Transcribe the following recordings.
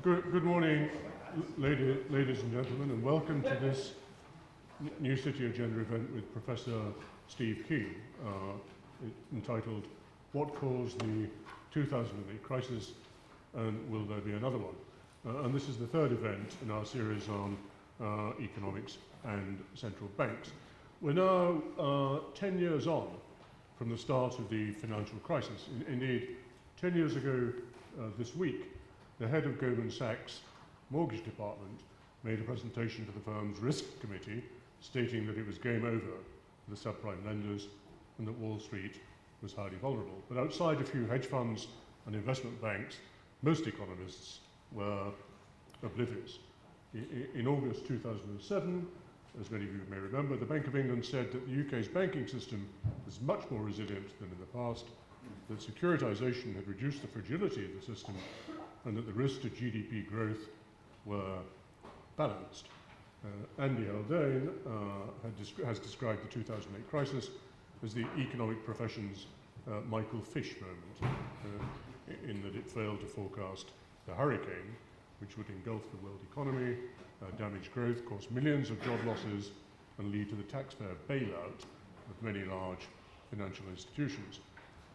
Good morning, ladies and gentlemen, and welcome to this New City Agenda event with Professor Steve Keen, entitled What Caused the 2008 Crisis and Will There Be Another One? And this is the third event in our series on economics and central banks. We're now 10 years on from the start of the financial crisis. Indeed, 10 years ago this week, the head of Goldman Sachs' mortgage department made a presentation to the firm's risk committee stating that it was game over for the subprime lenders and that Wall Street was highly vulnerable. But outside a few hedge funds and investment banks, most economists were oblivious. In August 2007, as many of you may remember, the Bank of England said that the UK's banking system was much more resilient than in the past, that securitization had reduced the fragility of the system, and that the risks to GDP growth were balanced. Andy Haldane has described the 2008 crisis as the economic profession's Michael Fish moment, in that it failed to forecast the hurricane, which would engulf the world economy, damage growth, cause millions of job losses, and lead to the taxpayer bailout of many large financial institutions.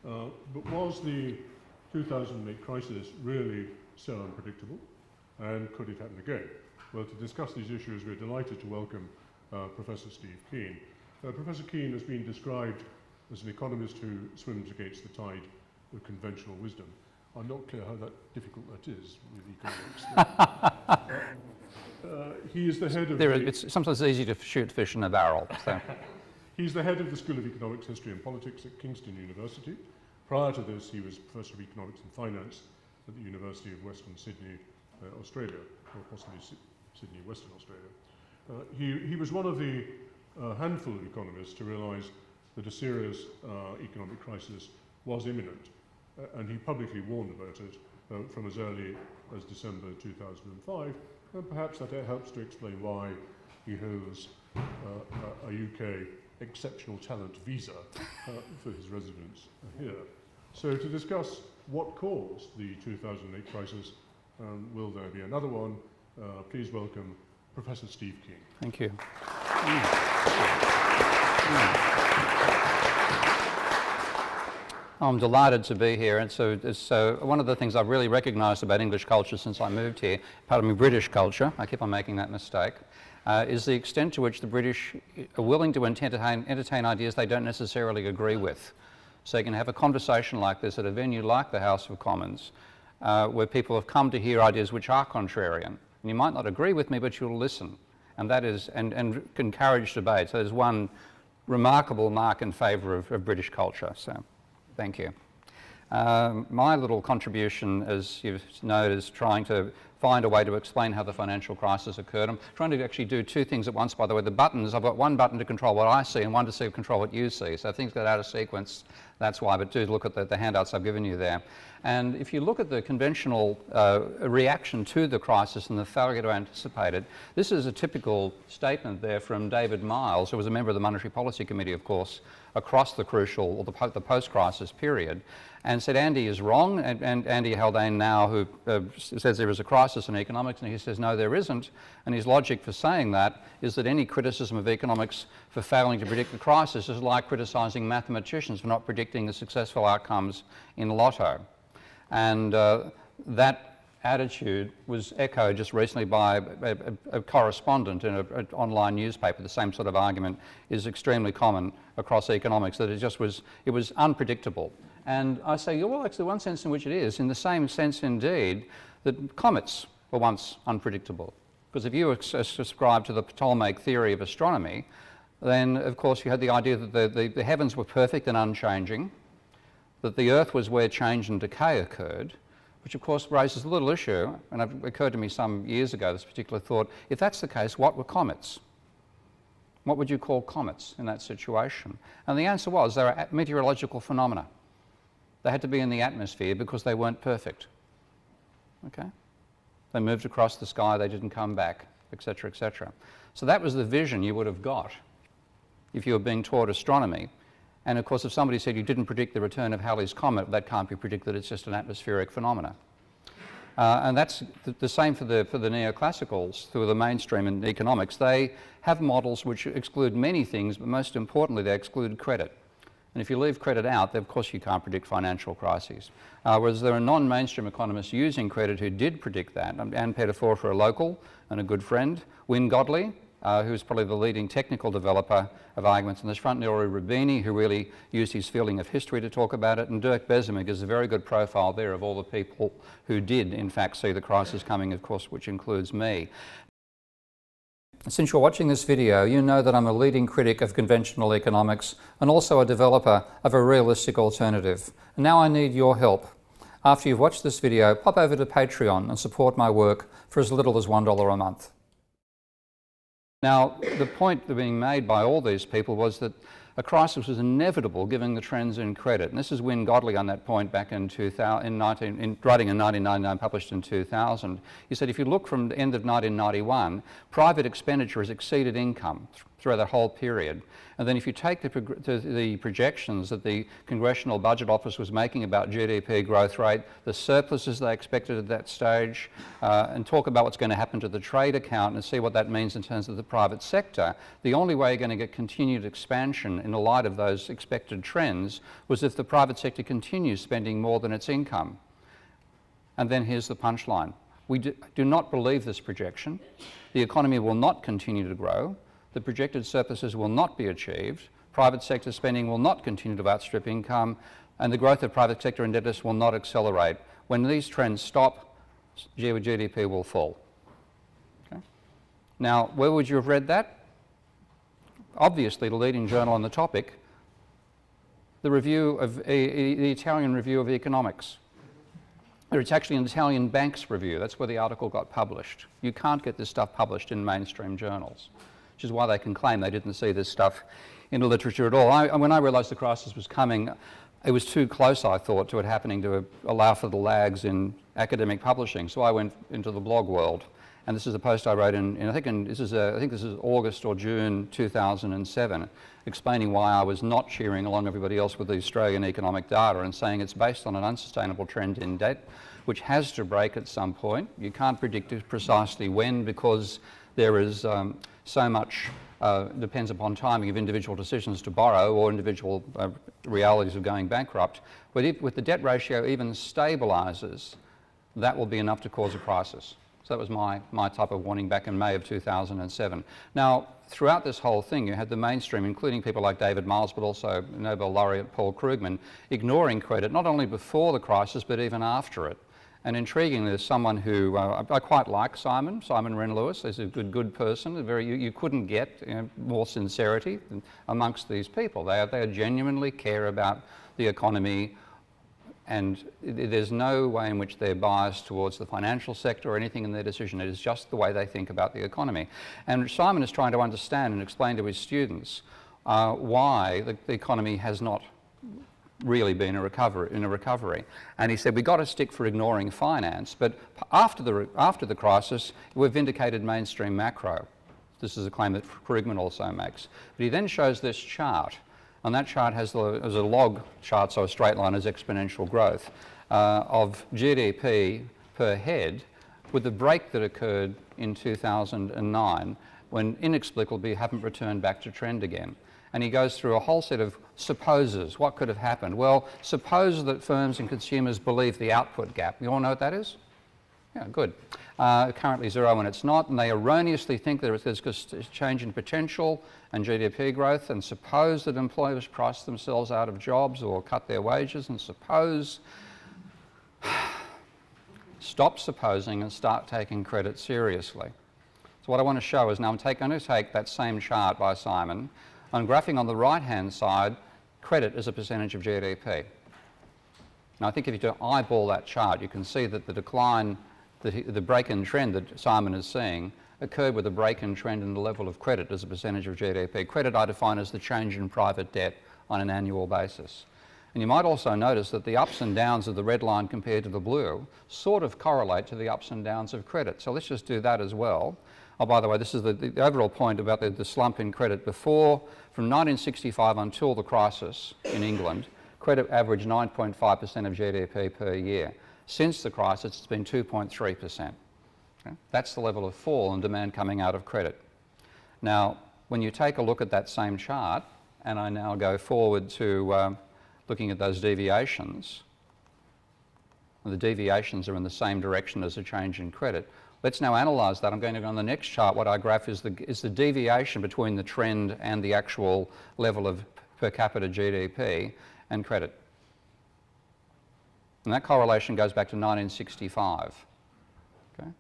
But was the 2008 crisis really so unpredictable, and could it happen again? Well, to discuss these issues, we're delighted to welcome Professor Steve Keen. Professor Keen has been described as an economist who swims against the tide of conventional wisdom. I'm not clear how difficult that is with economics. He is the head of... It's sometimes easy to shoot fish in a barrel. So. He's the head of the School of Economics, History and Politics at Kingston University. Prior to this, he was Professor of Economics and Finance at the University of Western Sydney, Australia, or possibly Sydney, Western Australia. He was one of the handful of economists to realise that a serious economic crisis was imminent, and he publicly warned about it from as early as December 2005, and perhaps that helps to explain why he holds a UK exceptional talent visa for his residence here. So to discuss what caused the 2008 crisis, will there be another one, please welcome Professor Steve Keen. Thank you. I'm delighted to be here, and so one of the things I've really recognised about English culture since I moved here, pardon me, British culture, I keep on making that mistake, is the extent to which the British are willing to entertain ideas they don't necessarily agree with. So you can have a conversation like this at a venue like the House of Commons, where people have come to hear ideas which are contrarian. And you might not agree with me, but you'll listen, and that is and encourage debate. So there's one remarkable mark in favour of British culture. So. Thank you. My little contribution, as you've noted, is trying to find a way to explain how the financial crisis occurred. I'm trying to actually do two things at once, by the way. The buttons, I've got one button to control what I see and one to control what you see. So if things get out of sequence, that's why. But do look at the handouts I've given you there. And if you look at the conventional reaction to the crisis and the failure to anticipate it, this is a typical statement there from David Miles, who was a member of the Monetary Policy Committee, of course, across the crucial, or the post-crisis period, and said Andy is wrong, and Andy Haldane now, who says there is a crisis in economics, and he says no, there isn't, and his logic for saying that is that any criticism of economics for failing to predict the crisis is like criticising mathematicians for not predicting the successful outcomes in lotto. And that attitude was echoed just recently by a correspondent in an online newspaper. The same sort of argument is extremely common across economics, that it was unpredictable. And I say, well, actually, one sense in which it is, in the same sense indeed, that comets were once unpredictable. Because if you subscribe to the Ptolemaic theory of astronomy, then of course you had the idea that the heavens were perfect and unchanging, that the Earth was where change and decay occurred, which of course raises a little issue, and it occurred to me some years ago, this particular thought, if that's the case, what were comets? What would you call comets in that situation? And the answer was they were meteorological phenomena. They had to be in the atmosphere because they weren't perfect. Okay? They moved across the sky, they didn't come back, etc., etc. So that was the vision you would have got if you were being taught astronomy. And of course, if somebody said you didn't predict the return of Halley's Comet, that can't be predicted, it's just an atmospheric phenomena. And that's the same for the neoclassicals, through the mainstream in economics. They have models which exclude many things, but most importantly, they exclude credit. And if you leave credit out, then of course you can't predict financial crises. Whereas there are non-mainstream economists using credit who did predict that. Anne Pettifor, a local and a good friend. Wynne Godley, who's probably the leading technical developer of arguments in this front. Nuri Rubini, who really used his feeling of history to talk about it. And Dirk Bessemer gives a very good profile there of all the people who did, in fact, see the crisis coming, of course, which includes me. Since you're watching this video, you know that I'm a leading critic of conventional economics and also a developer of a realistic alternative. And now I need your help. After you've watched this video, pop over to Patreon and support my work for as little as $1 a month. Now, the point being made by all these people was that a crisis was inevitable given the trends in credit. And this is Wynne Godley on that point back in 2000, writing in 1999, published in 2000. He said if you look from the end of 1991, private expenditure has exceeded income throughout that whole period. And then if you take the projections that the Congressional Budget Office was making about GDP growth rate, the surpluses they expected at that stage, and talk about what's going to happen to the trade account and see what that means in terms of the private sector, the only way you're going to get continued expansion in the light of those expected trends was if the private sector continues spending more than its income. And then here's the punchline. We do not believe this projection. The economy will not continue to grow. The projected surpluses will not be achieved, private sector spending will not continue to outstrip income, and the growth of private sector indebtedness will not accelerate. When these trends stop, GDP will fall. Okay? Now, where would you have read that? Obviously, the leading journal on the topic, the Italian Review of Economics. It's actually an Italian bank's review. That's where the article got published. You can't get this stuff published in mainstream journals, which is why they can claim they didn't see this stuff in the literature at all. When I realised the crisis was coming, it was too close, I thought, to it happening to allow for the lags in academic publishing. So I went into the blog world, and this is a post I wrote I think this is August or June 2007, explaining why I was not cheering along everybody else with the Australian economic data and saying it's based on an unsustainable trend in debt, which has to break at some point. You can't predict it precisely when, because there is so much depends upon timing of individual decisions to borrow or individual realities of going bankrupt. But if with the debt ratio even stabilises, that will be enough to cause a crisis. So that was my type of warning back in May of 2007. Now, throughout this whole thing, you had the mainstream, including people like David Miles, but also Nobel laureate Paul Krugman, ignoring credit, not only before the crisis, but even after it. And intriguingly, there's someone who I quite like, Simon Wren-Lewis. He's a good person. You couldn't get more sincerity amongst these people. They genuinely care about the economy, and there's no way in which they're biased towards the financial sector or anything in their decision. It is just the way they think about the economy. And Simon is trying to understand and explain to his students why the economy has not really been in a recovery. And he said, we've got to stick for ignoring finance, but after the crisis, we've vindicated mainstream macro. This is a claim that Krugman also makes. But he then shows this chart, and that chart has a log chart, so a straight line is exponential growth, of GDP per head, with the break that occurred in 2009, when inexplicably we haven't returned back to trend again. And he goes through a whole set of supposes. What could have happened? Well, suppose that firms and consumers believe the output gap. You all know what that is? Yeah, good. Currently zero when it's not, and they erroneously think there's a change in potential and GDP growth, and suppose that employers price themselves out of jobs or cut their wages, and suppose... Stop supposing and start taking credit seriously. So what I want to show is now I'm going to take that same chart by Simon. I'm graphing on the right-hand side credit as a percentage of GDP. Now I think if you eyeball that chart, you can see that the decline, the break-in trend that Simon is seeing occurred with a break-in trend in the level of credit as a percentage of GDP. Credit I define as the change in private debt on an annual basis. And you might also notice that the ups and downs of the red line compared to the blue sort of correlate to the ups and downs of credit. So let's just do that as well. Oh, by the way, this is the overall point about the slump in credit before, from 1965 until the crisis in England, credit averaged 9.5% of GDP per year. Since the crisis, it's been 2.3%. Okay? That's the level of fall in demand coming out of credit. Now, when you take a look at that same chart, and I now go forward to looking at those deviations, the deviations are in the same direction as a change in credit. Let's now analyse that. I'm going to go on the next chart. What I graph is the deviation between the trend and the actual level of per capita GDP and credit. And that correlation goes back to 1965. Okay?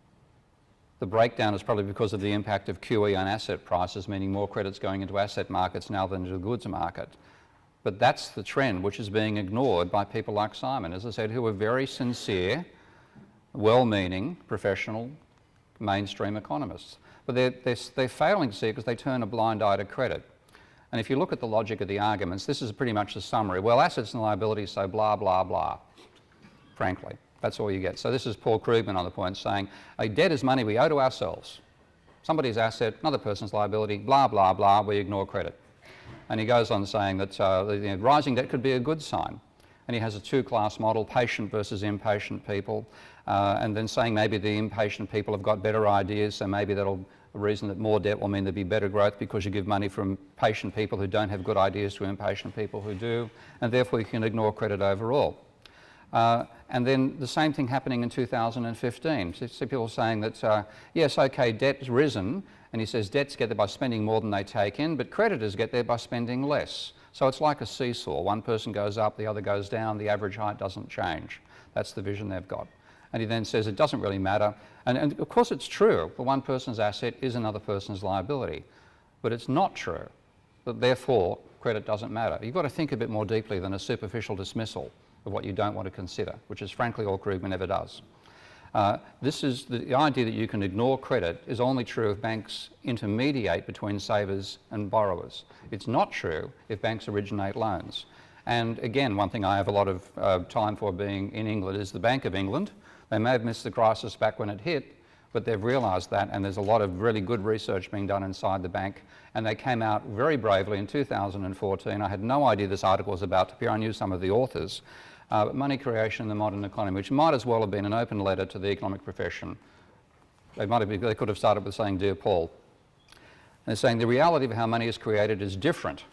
The breakdown is probably because of the impact of QE on asset prices, meaning more credit's going into asset markets now than into the goods market. But that's the trend which is being ignored by people like Simon, as I said, who are very sincere, well-meaning, professional, mainstream economists. But they're failing to see it because they turn a blind eye to credit. And if you look at the logic of the arguments, this is pretty much the summary. Well, assets and liabilities, so blah, blah, blah, frankly. That's all you get. So this is Paul Krugman on the point saying, a debt is money we owe to ourselves. Somebody's asset, another person's liability, blah, blah, blah, we ignore credit. And he goes on saying that rising debt could be a good sign. And he has a two-class model, patient versus impatient people, and then saying maybe the impatient people have got better ideas, so maybe that'll a reason that more debt will mean there'll be better growth because you give money from patient people who don't have good ideas to impatient people who do, and therefore you can ignore credit overall. And then the same thing happening in 2015. So people saying that, yes, okay, debt's risen, and he says debts get there by spending more than they take in, but creditors get there by spending less. So it's like a seesaw. One person goes up, the other goes down, the average height doesn't change. That's the vision they've got. And he then says it doesn't really matter. And of course it's true, the one person's asset is another person's liability. But it's not true that therefore credit doesn't matter. You've got to think a bit more deeply than a superficial dismissal of what you don't want to consider, which is frankly all Krugman ever does. This is the idea that you can ignore credit is only true if banks intermediate between savers and borrowers. It's not true if banks originate loans. And again, one thing I have a lot of time for being in England is the Bank of England. They may have missed the crisis back when it hit, but they've realised that, and there's a lot of really good research being done inside the bank, and they came out very bravely in 2014. I had no idea this article was about to appear. I knew some of the authors. Money creation in the modern economy, which might as well have been an open letter to the economic profession. They could have started with saying, Dear Paul. And they're saying the reality of how money is created is different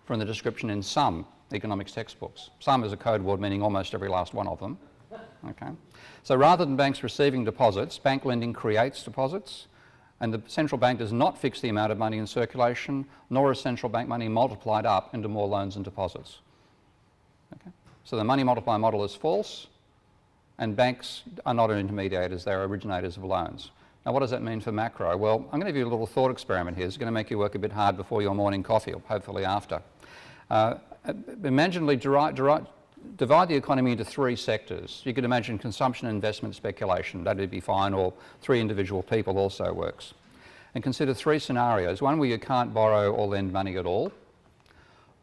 from the description in some economics textbooks. Some is a code word meaning almost every last one of them. Okay. So rather than banks receiving deposits, bank lending creates deposits, and the central bank does not fix the amount of money in circulation, nor is central bank money multiplied up into more loans and deposits. Okay. So the money multiplier model is false, and banks are not intermediators, they're originators of loans. Now what does that mean for macro? Well, I'm going to give you a little thought experiment here. It's going to make you work a bit hard before your morning coffee, or hopefully after. Imaginally divide the economy into three sectors. You could imagine consumption, investment, speculation. That would be fine, or three individual people also works. And consider three scenarios. One where you can't borrow or lend money at all.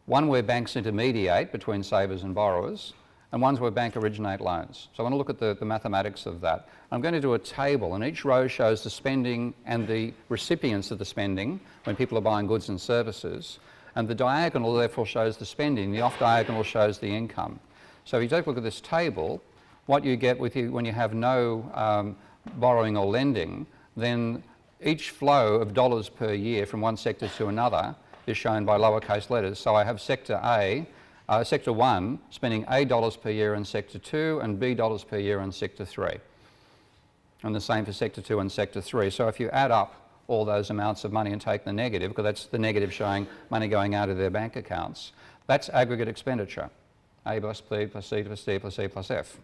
One where banks intermediate between savers and borrowers. And one's where banks originate loans. So I want to look at the mathematics of that. I'm going to do a table, and each row shows the spending and the recipients of the spending when people are buying goods and services. And the diagonal therefore shows the spending, the off diagonal shows the income. So if you take a look at this table, what you get with you when you have no borrowing or lending, then each flow of dollars per year from one sector to another is shown by lowercase letters. So I have sector A, sector 1 spending A dollars per year in sector 2 and B dollars per year in sector 3. And the same for sector 2 and sector 3. So if you add up all those amounts of money and take the negative, because that's the negative showing money going out of their bank accounts, that's aggregate expenditure. A plus B plus C plus D plus E plus F.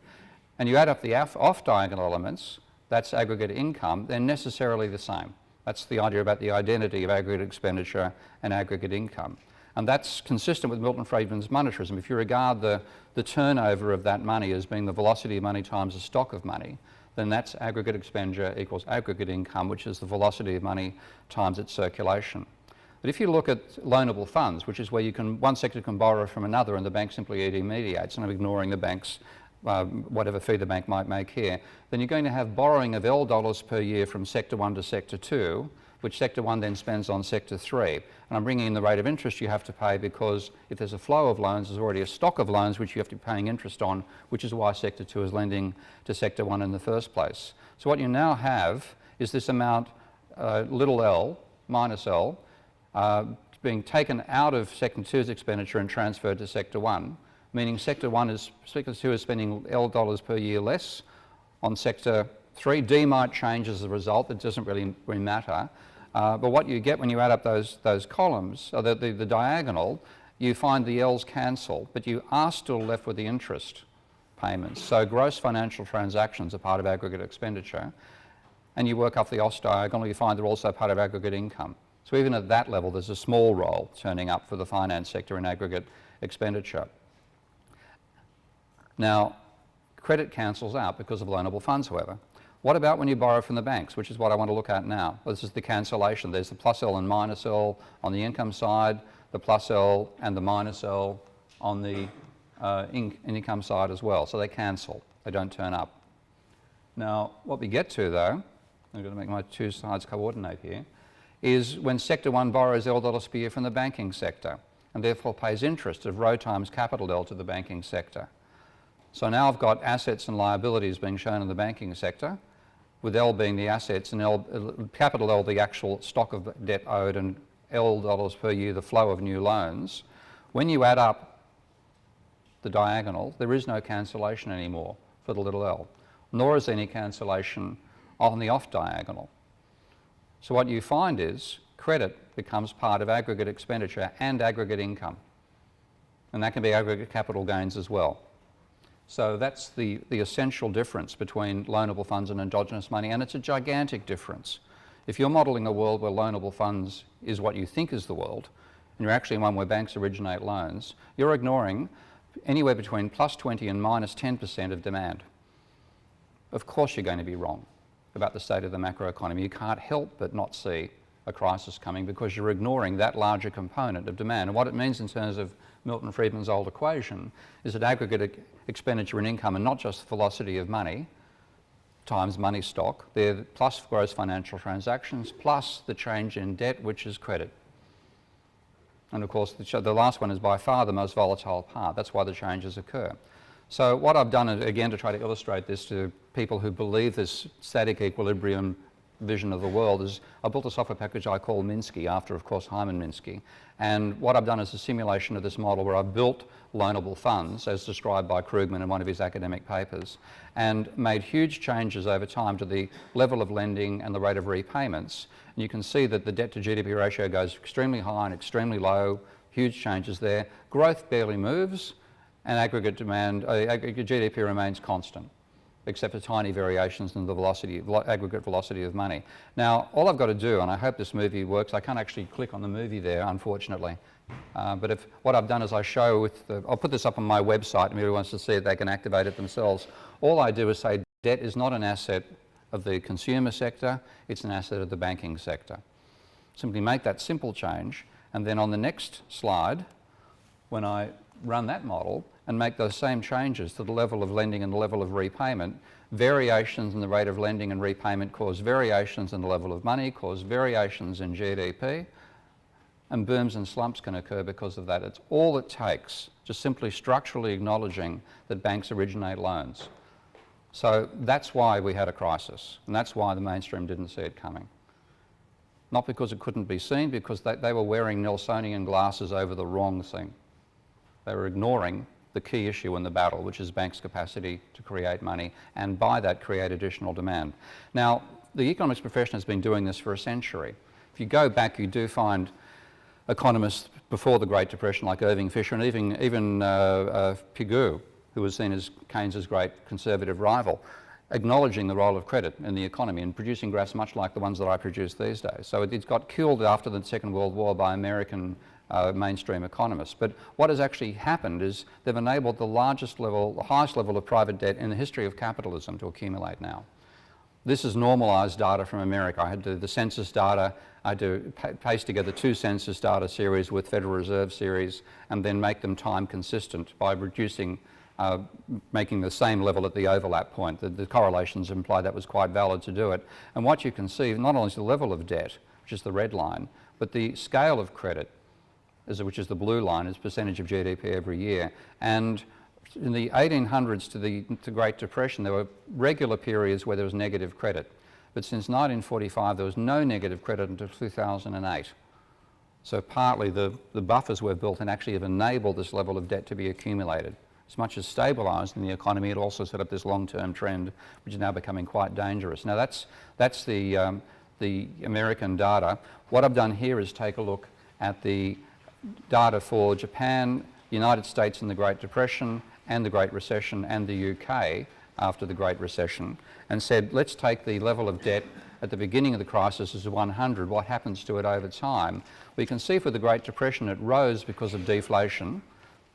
And you add up the off-diagonal elements, that's aggregate income, they're necessarily the same. That's the idea about the identity of aggregate expenditure and aggregate income. And that's consistent with Milton Friedman's monetarism. If you regard the turnover of that money as being the velocity of money times the stock of money, then that's aggregate expenditure equals aggregate income, which is the velocity of money times its circulation. But if you look at loanable funds, which is where one sector can borrow from another and the bank simply intermediates, and I'm ignoring the bank's whatever fee the bank might make here, then you're going to have borrowing of L dollars per year from sector 1 to sector 2, which Sector 1 then spends on Sector 3. And I'm bringing in the rate of interest you have to pay, because if there's a flow of loans, there's already a stock of loans which you have to be paying interest on, which is why Sector 2 is lending to Sector 1 in the first place. So what you now have is this amount, little l minus l, being taken out of Sector 2's expenditure and transferred to Sector 1, meaning Sector 2 is spending L dollars per year less on Sector 3. D might change as a result, it doesn't really matter. But what you get when you add up those columns, or the diagonal, you find the L's cancel, but you are still left with the interest payments. So gross financial transactions are part of aggregate expenditure, and you work up the OS diagonal, you find they're also part of aggregate income. So even at that level, there's a small role turning up for the finance sector in aggregate expenditure. Now, credit cancels out because of loanable funds, however. What about when you borrow from the banks, which is what I want to look at now? Well, this is the cancellation. There's the plus L and minus L on the income side, the plus L and the minus L on the income side as well. So they cancel, they don't turn up. Now, what we get to though, I'm going to make my two sides coordinate here, is when Sector 1 borrows L dollars per year from the banking sector and therefore pays interest of rho times capital L to the banking sector. So now I've got assets and liabilities being shown in the banking sector, with L being the assets and capital L the actual stock of debt owed, and L dollars per year the flow of new loans. When you add up the diagonal, there is no cancellation anymore for the little l, nor is any cancellation on the off diagonal. So what you find is credit becomes part of aggregate expenditure and aggregate income, and that can be aggregate capital gains as well. So that's the essential difference between loanable funds and endogenous money, and it's a gigantic difference. If you're modelling a world where loanable funds is what you think is the world, and you're actually in one where banks originate loans, you're ignoring anywhere between plus 20 and minus 10% of demand. Of course you're going to be wrong about the state of the macroeconomy. You can't help but not see a crisis coming because you're ignoring that larger component of demand. And what it means in terms of Milton Friedman's old equation is that aggregate expenditure and income, and not just the velocity of money times money stock, they're plus gross financial transactions plus the change in debt, which is credit. And of course the last one is by far the most volatile part. That's why the changes occur. So what I've done, again, to try to illustrate this to people who believe this static equilibrium vision of the world, is I built a software package I call Minsky, after, of course, Hyman Minsky. And what I've done is a simulation of this model where I've built loanable funds, as described by Krugman in one of his academic papers, and made huge changes over time to the level of lending and the rate of repayments. And you can see that the debt to GDP ratio goes extremely high and extremely low, huge changes there. Growth barely moves, and aggregate demand, aggregate GDP remains constant, except for tiny variations in the velocity, aggregate velocity of money. Now, all I've got to do, and I hope this movie works, I can't actually click on the movie there, unfortunately, but what I've done is I show with I'll put this up on my website, and whoever wants to see it, they can activate it themselves. All I do is say debt is not an asset of the consumer sector, it's an asset of the banking sector. Simply make that simple change, and then on the next slide, when I run that model and make those same changes to the level of lending and the level of repayment, variations in the rate of lending and repayment cause variations in the level of money, cause variations in GDP, and booms and slumps can occur because of that. It's all it takes, just simply structurally acknowledging that banks originate loans. So that's why we had a crisis, and that's why the mainstream didn't see it coming. Not because it couldn't be seen, because they were wearing Nelsonian glasses over the wrong thing. They were ignoring the key issue in the battle, which is banks' capacity to create money, and by that create additional demand. Now, the economics profession has been doing this for a century. If you go back, you do find economists before the Great Depression like Irving Fisher and even Pigou, who was seen as Keynes's great conservative rival, acknowledging the role of credit in the economy and producing graphs much like the ones that I produce these days. So it got killed after the Second World War by American mainstream economists. But what has actually happened is they've enabled the highest level of private debt in the history of capitalism to accumulate now. This is normalized data from America. I had to do the census data, I had to paste together 2 census data series with Federal Reserve series, and then make them time consistent by reducing, making the same level at the overlap point. The correlations imply that was quite valid to do it. And what you can see, not only is the level of debt, which is the red line, but the scale of credit, which is the blue line, is percentage of GDP every year. And in the 1800s to the Great Depression, there were regular periods where there was negative credit. But since 1945, there was no negative credit until 2008. So partly the buffers we've built and actually have enabled this level of debt to be accumulated. As much as stabilising the economy, it also set up this long-term trend, which is now becoming quite dangerous. Now that's the American data. What I've done here is take a look at the data for Japan, the United States in the Great Depression, and the Great Recession, and the UK after the Great Recession, and said, let's take the level of debt at the beginning of the crisis as 100, what happens to it over time? We can see for the Great Depression it rose because of deflation.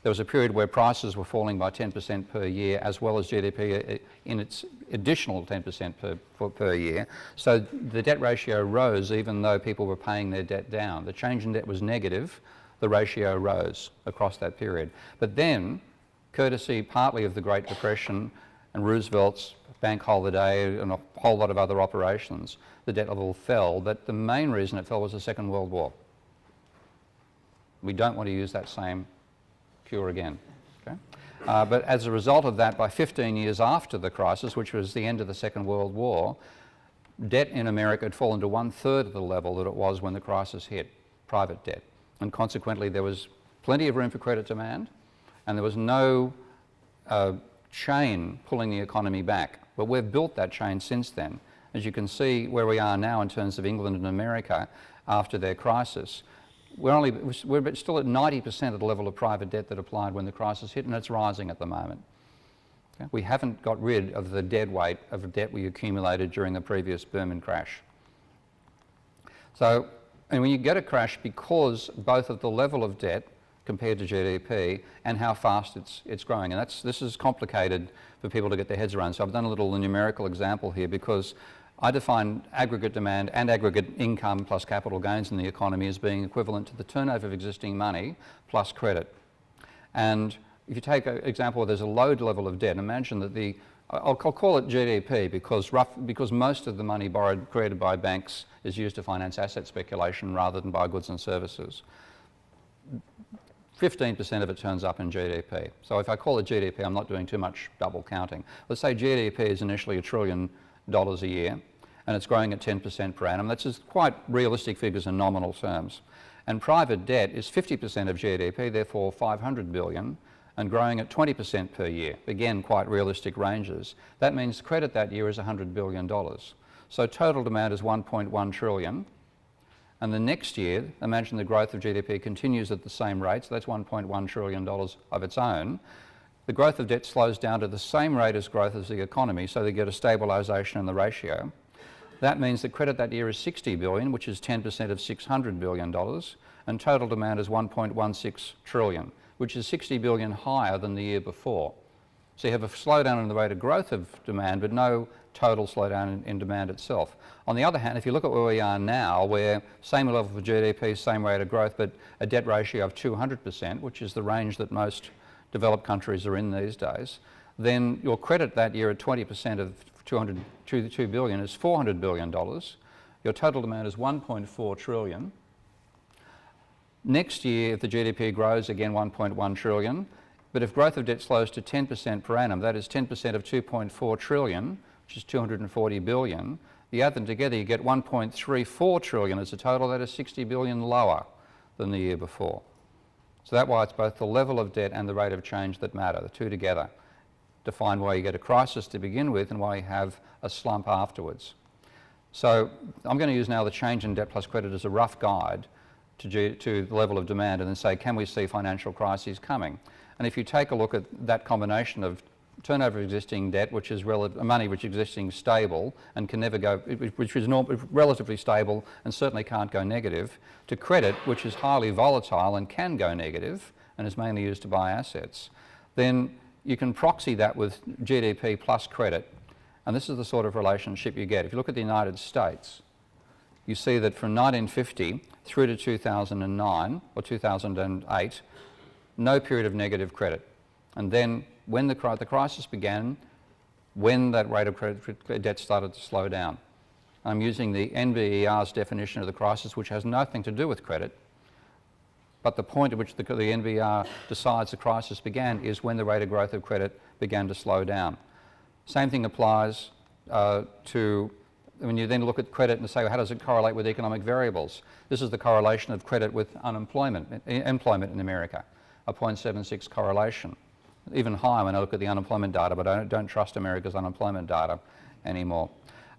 There was a period where prices were falling by 10% per year, as well as GDP in its additional 10% per year. So the debt ratio rose even though people were paying their debt down. The change in debt was negative, the ratio rose across that period. But then, courtesy partly of the Great Depression and Roosevelt's bank holiday and a whole lot of other operations, the debt level fell, but the main reason it fell was the Second World War. We don't want to use that same cure again. Okay? But as a result of that, by 15 years after the crisis, which was the end of the Second World War, debt in America had fallen to 1/3 of the level that it was when the crisis hit, private debt. And consequently, there was plenty of room for credit demand, and there was no chain pulling the economy back. But we've built that chain since then. As you can see where we are now in terms of England and America after their crisis, we're still at 90% of the level of private debt that applied when the crisis hit, and it's rising at the moment. Okay? We haven't got rid of the dead weight of debt we accumulated during the previous Burman crash. So, and when you get a crash, because both of the level of debt compared to GDP and how fast it's growing, and this is complicated for people to get their heads around. So I've done a little numerical example here because I define aggregate demand and aggregate income plus capital gains in the economy as being equivalent to the turnover of existing money plus credit. And if you take an example where there's a low level of debt, imagine that I'll call it GDP because most of the money created by banks is used to finance asset speculation rather than buy goods and services. 15% of it turns up in GDP. So if I call it GDP, I'm not doing too much double counting. Let's say GDP is initially $1 trillion a year, and it's growing at 10% per annum. That's just quite realistic figures in nominal terms. And private debt is 50% of GDP, therefore 500 billion, and growing at 20% per year. Again, quite realistic ranges. That means credit that year is $100 billion. So total demand is 1.1 trillion. And the next year, imagine the growth of GDP continues at the same rate, so that's $1.1 trillion of its own. The growth of debt slows down to the same rate as growth as the economy, so they get a stabilisation in the ratio. That means that credit that year is 60 billion, which is 10% of $600 billion, and total demand is 1.16 trillion, which is 60 billion higher than the year before. So you have a slowdown in the rate of growth of demand, but no total slowdown in demand itself. On the other hand, if you look at where we are now, where same level of GDP, same rate of growth, but a debt ratio of 200%, which is the range that most developed countries are in these days, then your credit that year at 20% of 2 billion is $400 billion. Your total demand is 1.4 trillion. Next year, if the GDP grows, again 1.1 trillion. But if growth of debt slows to 10% per annum, that is 10% of 2.4 trillion, which is 240 billion. You add them together, you get 1.34 trillion as a total. That is 60 billion lower than the year before. So that's why it's both the level of debt and the rate of change that matter, the two together, define why you get a crisis to begin with and why you have a slump afterwards. So I'm going to use now the change in debt plus credit as a rough guide to the level of demand and then say, can we see financial crises coming? And if you take a look at that combination of turnover of existing debt, which is money which is existing stable and can never go, which is relatively stable and certainly can't go negative, to credit, which is highly volatile and can go negative and is mainly used to buy assets, then you can proxy that with GDP plus credit. And this is the sort of relationship you get. If you look at the United States, you see that from 1950 through to 2009 or 2008, no period of negative credit. And then when the crisis began, when that rate of credit debt started to slow down. I'm using the NBER's definition of the crisis, which has nothing to do with credit, but the point at which the NBER decides the crisis began is when the rate of growth of credit began to slow down. Same thing applies to when you then look at credit and say, well, how does it correlate with economic variables? This is the correlation of credit with employment in America, a 0.76 correlation. Even higher when I look at the unemployment data, but I don't trust America's unemployment data anymore.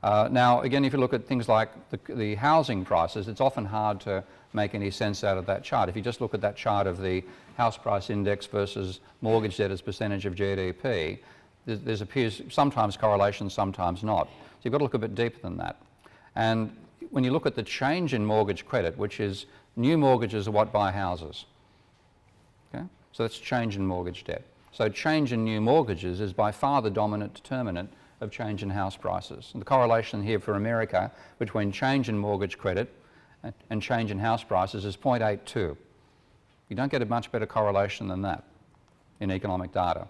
Now, again, if you look at things like the housing prices, it's often hard to make any sense out of that chart. If you just look at that chart of the house price index versus mortgage debt as percentage of GDP, there appears sometimes correlation, sometimes not. So you've got to look a bit deeper than that. And when you look at the change in mortgage credit, which is new mortgages are what buy houses. Okay? So that's change in mortgage debt. So change in new mortgages is by far the dominant determinant of change in house prices. And the correlation here for America between change in mortgage credit and change in house prices is 0.82. You don't get a much better correlation than that in economic data.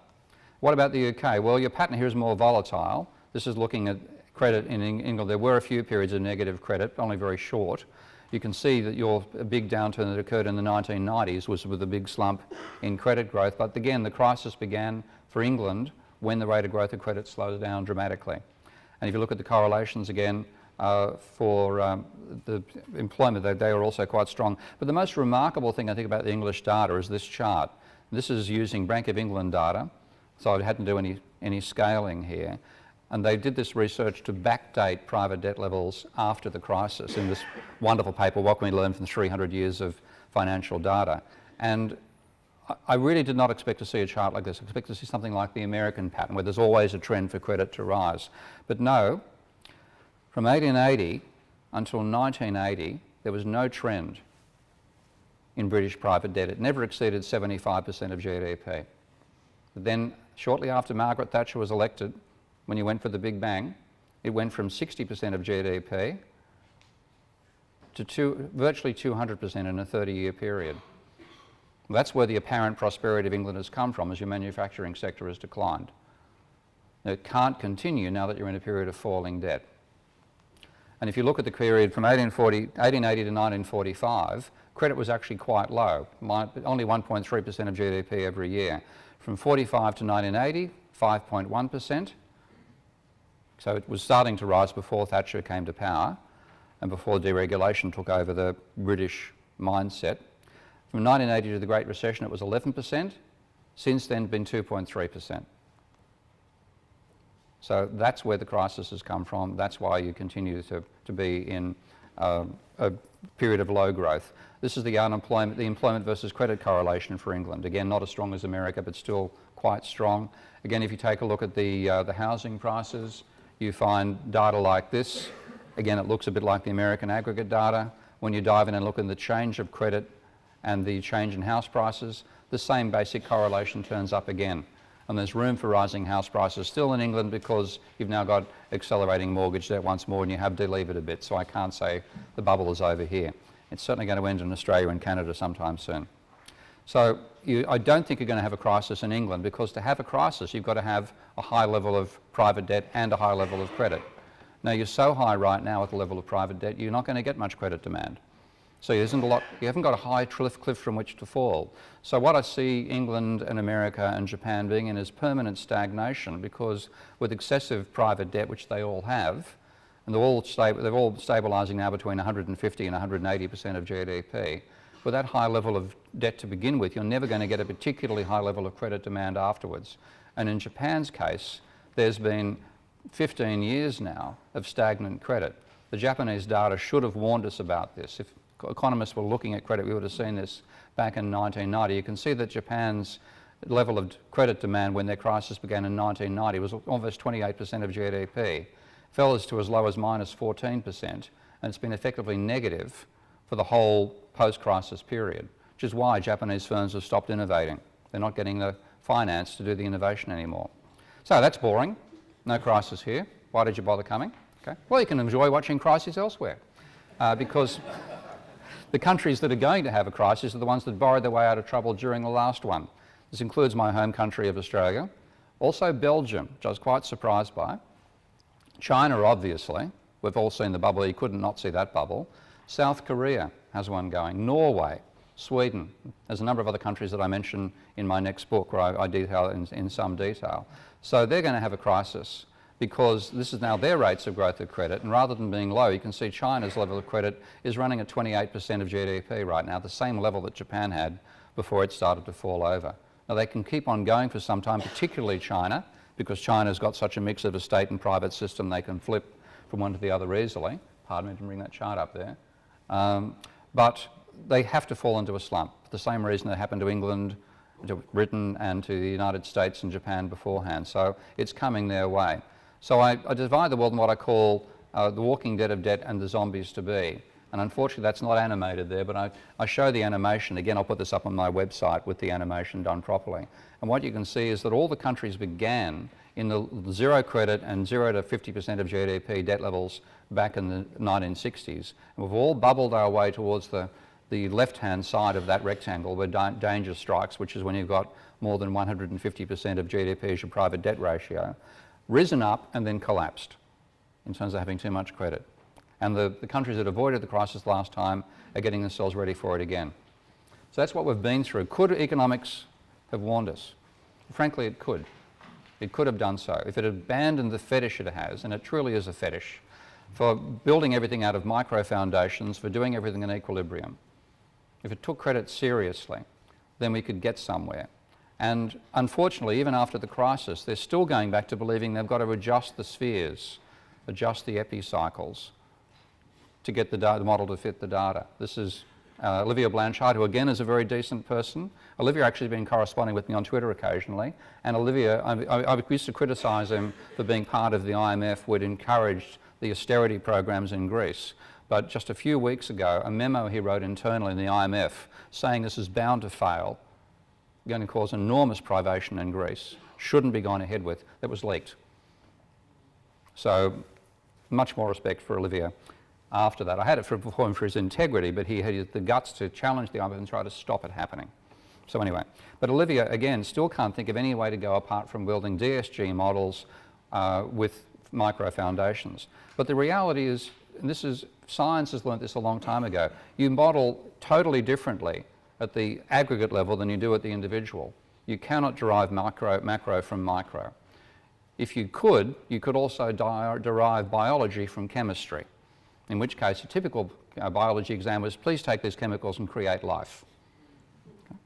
What about the UK? Well, your pattern here is more volatile. This is looking at credit in England. There were a few periods of negative credit, only very short. You can see that your big downturn that occurred in the 1990s was with a big slump in credit growth. But again, the crisis began for England when the rate of growth of credit slowed down dramatically. And if you look at the correlations again for the employment, they are also quite strong. But the most remarkable thing I think about the English data is this chart. This is using Bank of England data, so I hadn't to do any scaling here. And they did this research to backdate private debt levels after the crisis in this wonderful paper, What Can We Learn from 300 Years of Financial Data? And I really did not expect to see a chart like this. I expected to see something like the American pattern, where there's always a trend for credit to rise. But no, from 1880 until 1980, there was no trend in British private debt. It never exceeded 75% of GDP. But then, shortly after Margaret Thatcher was elected, when you went for the Big Bang, it went from 60% of GDP to virtually 200% in a 30-year period. That's where the apparent prosperity of England has come from, as your manufacturing sector has declined. It can't continue now that you're in a period of falling debt. And if you look at the period from 1880 to 1945, credit was actually quite low, only 1.3% of GDP every year. From 45 to 1980, 5.1%. So it was starting to rise before Thatcher came to power and before deregulation took over the British mindset. From 1980 to the Great Recession, it was 11%. Since then, been 2.3%. So that's where the crisis has come from. That's why you continue to be in a period of low growth. This is the employment versus credit correlation for England. Again, not as strong as America, but still quite strong. Again, if you take a look at the housing prices, you find data like this. Again, it looks a bit like the American aggregate data. When you dive in and look at the change of credit and the change in house prices, the same basic correlation turns up again. And there's room for rising house prices still in England because you've now got accelerating mortgage debt once more and you have delevered a bit. So I can't say the bubble is over here. It's certainly going to end in Australia and Canada sometime soon. So I don't think you're going to have a crisis in England, because to have a crisis you've got to have a high level of private debt and a high level of credit. Now you're so high right now at the level of private debt you're not going to get much credit demand. So there isn't a lot, you haven't got a high cliff from which to fall. So what I see England and America and Japan being in is permanent stagnation, because with excessive private debt, which they all have, and they're all stabilising now between 150 and 180% of GDP, with that high level of debt to begin with, you're never going to get a particularly high level of credit demand afterwards. And in Japan's case, there's been 15 years now of stagnant credit. The Japanese data should have warned us about this. If economists were looking at credit, we would have seen this back in 1990. You can see that Japan's level of credit demand when their crisis began in 1990 was almost 28% of GDP. Fell to as low as minus 14%, and it's been effectively negative for the whole post-crisis period, which is why Japanese firms have stopped innovating. They're not getting the finance to do the innovation anymore. So that's boring. No crisis here. Why did you bother coming? Okay. Well, you can enjoy watching crises elsewhere, because the countries that are going to have a crisis are the ones that borrowed their way out of trouble during the last one. This includes my home country of Australia, also Belgium, which I was quite surprised by, China, obviously, We've all seen the bubble. You couldn't not see that bubble. South Korea has one going. Norway, Sweden. There's a number of other countries that I mention in my next book where I detail in some detail. So they're going to have a crisis because this is now their rates of growth of credit, and rather than being low, you can see China's level of credit is running at 28% of GDP right now, the same level that Japan had before it started to fall over. Now they can keep on going for some time, particularly China, because China's got such a mix of a state and private system they can flip from one to the other easily. Pardon me, I didn't bring that chart up there. But they have to fall into a slump for the same reason that happened to England, to Britain and to the United States and Japan beforehand. So it's coming their way. So I divide the world in what I call the walking dead of debt and the zombies to be. And unfortunately that's not animated there, but I show the animation. Again, I'll put this up on my website with the animation done properly. And what you can see is that all the countries began in the zero credit and 0 to 50% of GDP debt levels back in the 1960s. And we've all bubbled our way towards the left-hand side of that rectangle where danger strikes, which is when you've got more than 150% of GDP as your private debt ratio, risen up and then collapsed in terms of having too much credit. And the countries that avoided the crisis last time are getting themselves ready for it again. So that's what we've been through. Could economics have warned us? Frankly, it could. It could have done so. If it had abandoned the fetish it has, and it truly is a fetish, for building everything out of micro foundations, for doing everything in equilibrium, if it took credit seriously, then we could get somewhere. And unfortunately, even after the crisis, they're still going back to believing they've got to adjust the spheres, adjust the epicycles to get the model to fit the data. This is Olivia Blanchard, who again is a very decent person. Olivia actually has been corresponding with me on Twitter occasionally. And Olivia, I used to criticise him for being part of the IMF, who had encouraged the austerity programs in Greece. But just a few weeks ago, a memo he wrote internally in the IMF saying this is bound to fail, going to cause enormous privation in Greece, shouldn't be gone ahead with, that was leaked. So much more respect for Olivia after that. I had it for him for his integrity, but he had the guts to challenge the IMF and try to stop it happening. So anyway, but Olivia, again, still can't think of any way to go apart from building DSG models with micro foundations. But the reality is, and this is, science has learnt this a long time ago, you model totally differently at the aggregate level than you do at the individual. You cannot derive macro from micro. If you could also derive biology from chemistry, in which case a typical biology exam was, please take these chemicals and create life. Okay.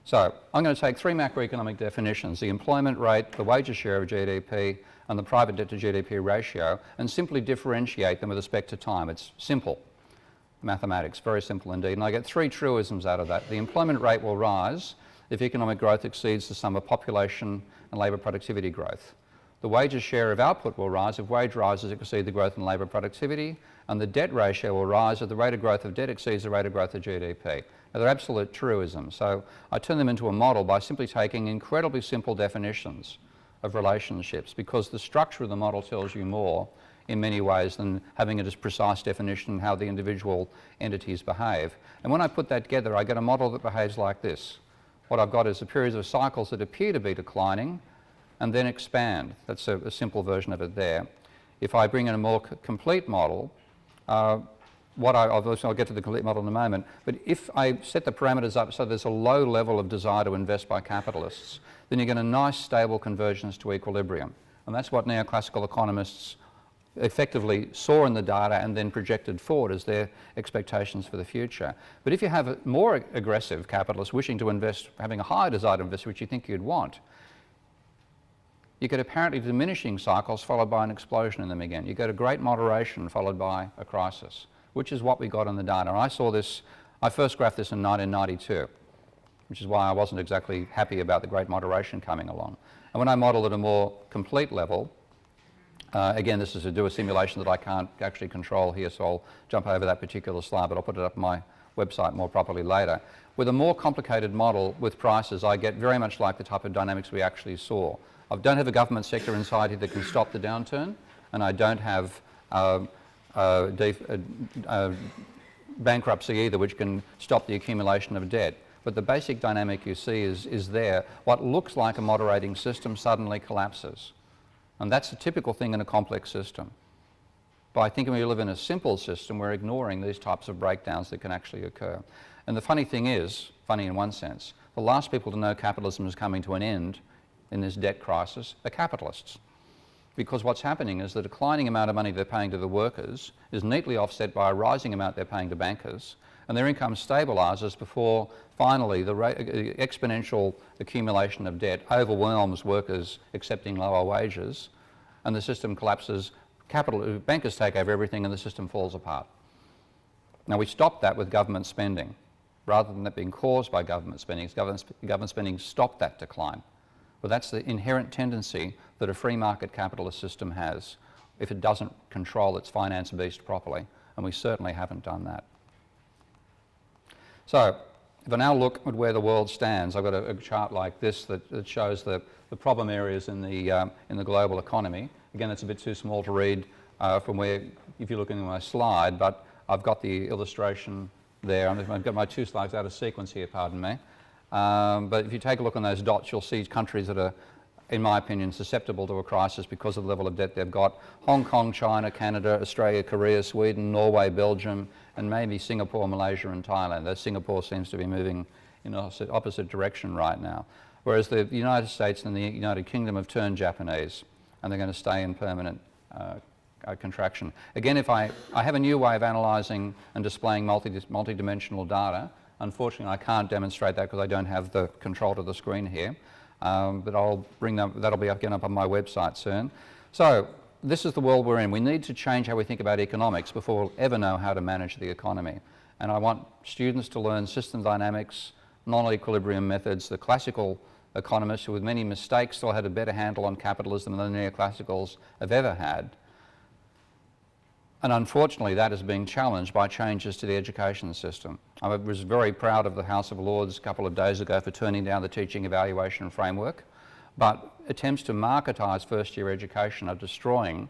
So I'm going to take three macroeconomic definitions, the employment rate, the wages share of GDP, and the private debt to GDP ratio, and simply differentiate them with respect to time. It's simple mathematics, very simple indeed. And I get three truisms out of that. The employment rate will rise if economic growth exceeds the sum of population and labour productivity growth. The wages share of output will rise if wage rises exceed the growth in labour productivity, and the debt ratio will rise if the rate of growth of debt exceeds the rate of growth of GDP. Now, they're absolute truisms, so I turn them into a model by simply taking incredibly simple definitions of relationships, because the structure of the model tells you more in many ways than having a just precise definition of how the individual entities behave. And when I put that together, I get a model that behaves like this. What I've got is a series of cycles that appear to be declining and then expand. That's a simple version of it there. If I bring in a more complete model, I'll get to the complete model in a moment, but if I set the parameters up so there's a low level of desire to invest by capitalists, then you get a nice stable convergence to equilibrium. And that's what neoclassical economists effectively saw in the data and then projected forward as their expectations for the future. But if you have a more aggressive capitalists wishing to invest, having a higher desire to invest, which you think you'd want, you get apparently diminishing cycles followed by an explosion in them again. You get a great moderation followed by a crisis, which is what we got in the data. And I saw this, I first graphed this in 1992, which is why I wasn't exactly happy about the great moderation coming along. And when I modelled at a more complete level, again, this is to do a simulation that I can't actually control here, so I'll jump over that particular slide, but I'll put it up on my website more properly later. With a more complicated model with prices, I get very much like the type of dynamics we actually saw. I don't have a government sector inside here that can stop the downturn, and I don't have bankruptcy either, which can stop the accumulation of debt. But the basic dynamic you see is there. What looks like a moderating system suddenly collapses. And that's a typical thing in a complex system. by thinking we live in a simple system, we're ignoring these types of breakdowns that can actually occur. And the funny thing is, funny in one sense, the last people to know capitalism is coming to an end in this debt crisis are capitalists. Because what's happening is the declining amount of money they're paying to the workers is neatly offset by a rising amount they're paying to bankers, and their income stabilises before finally the exponential accumulation of debt overwhelms workers accepting lower wages, and the system collapses. Bankers take over everything and the system falls apart. Now we stopped that with government spending. Rather than that being caused by government spending, government spending stopped that decline. But that's the inherent tendency that a free market capitalist system has if it doesn't control its finance beast properly, and we certainly haven't done that. So if I now look at where the world stands, I've got a chart like this that shows the problem areas in the global economy. Again, it's a bit too small to read from where, if you're looking at my slide, but I've got the illustration there. I've got my two slides out of sequence here, pardon me. But if you take a look on those dots, you'll see countries that are, in my opinion, susceptible to a crisis because of the level of debt they've got. Hong Kong, China, Canada, Australia, Korea, Sweden, Norway, Belgium, and maybe Singapore, Malaysia and Thailand. Though Singapore seems to be moving in the opposite direction right now. Whereas the United States and the United Kingdom have turned Japanese, and they're going to stay in permanent contraction. Again, if I have a new way of analysing and displaying multi-dimensional data. Unfortunately, I can't demonstrate that because I don't have the control to the screen here, but I'll bring that'll be again up on my website soon. So this is the world we're in. We need to change how we think about economics before we'll ever know how to manage the economy. And I want students to learn system dynamics, non-equilibrium methods. The classical economists, who with many mistakes still had a better handle on capitalism than the neoclassicals have ever had. And unfortunately, that is being challenged by changes to the education system. I was very proud of the House of Lords a couple of days ago for turning down the teaching evaluation framework, but attempts to marketise first-year education are destroying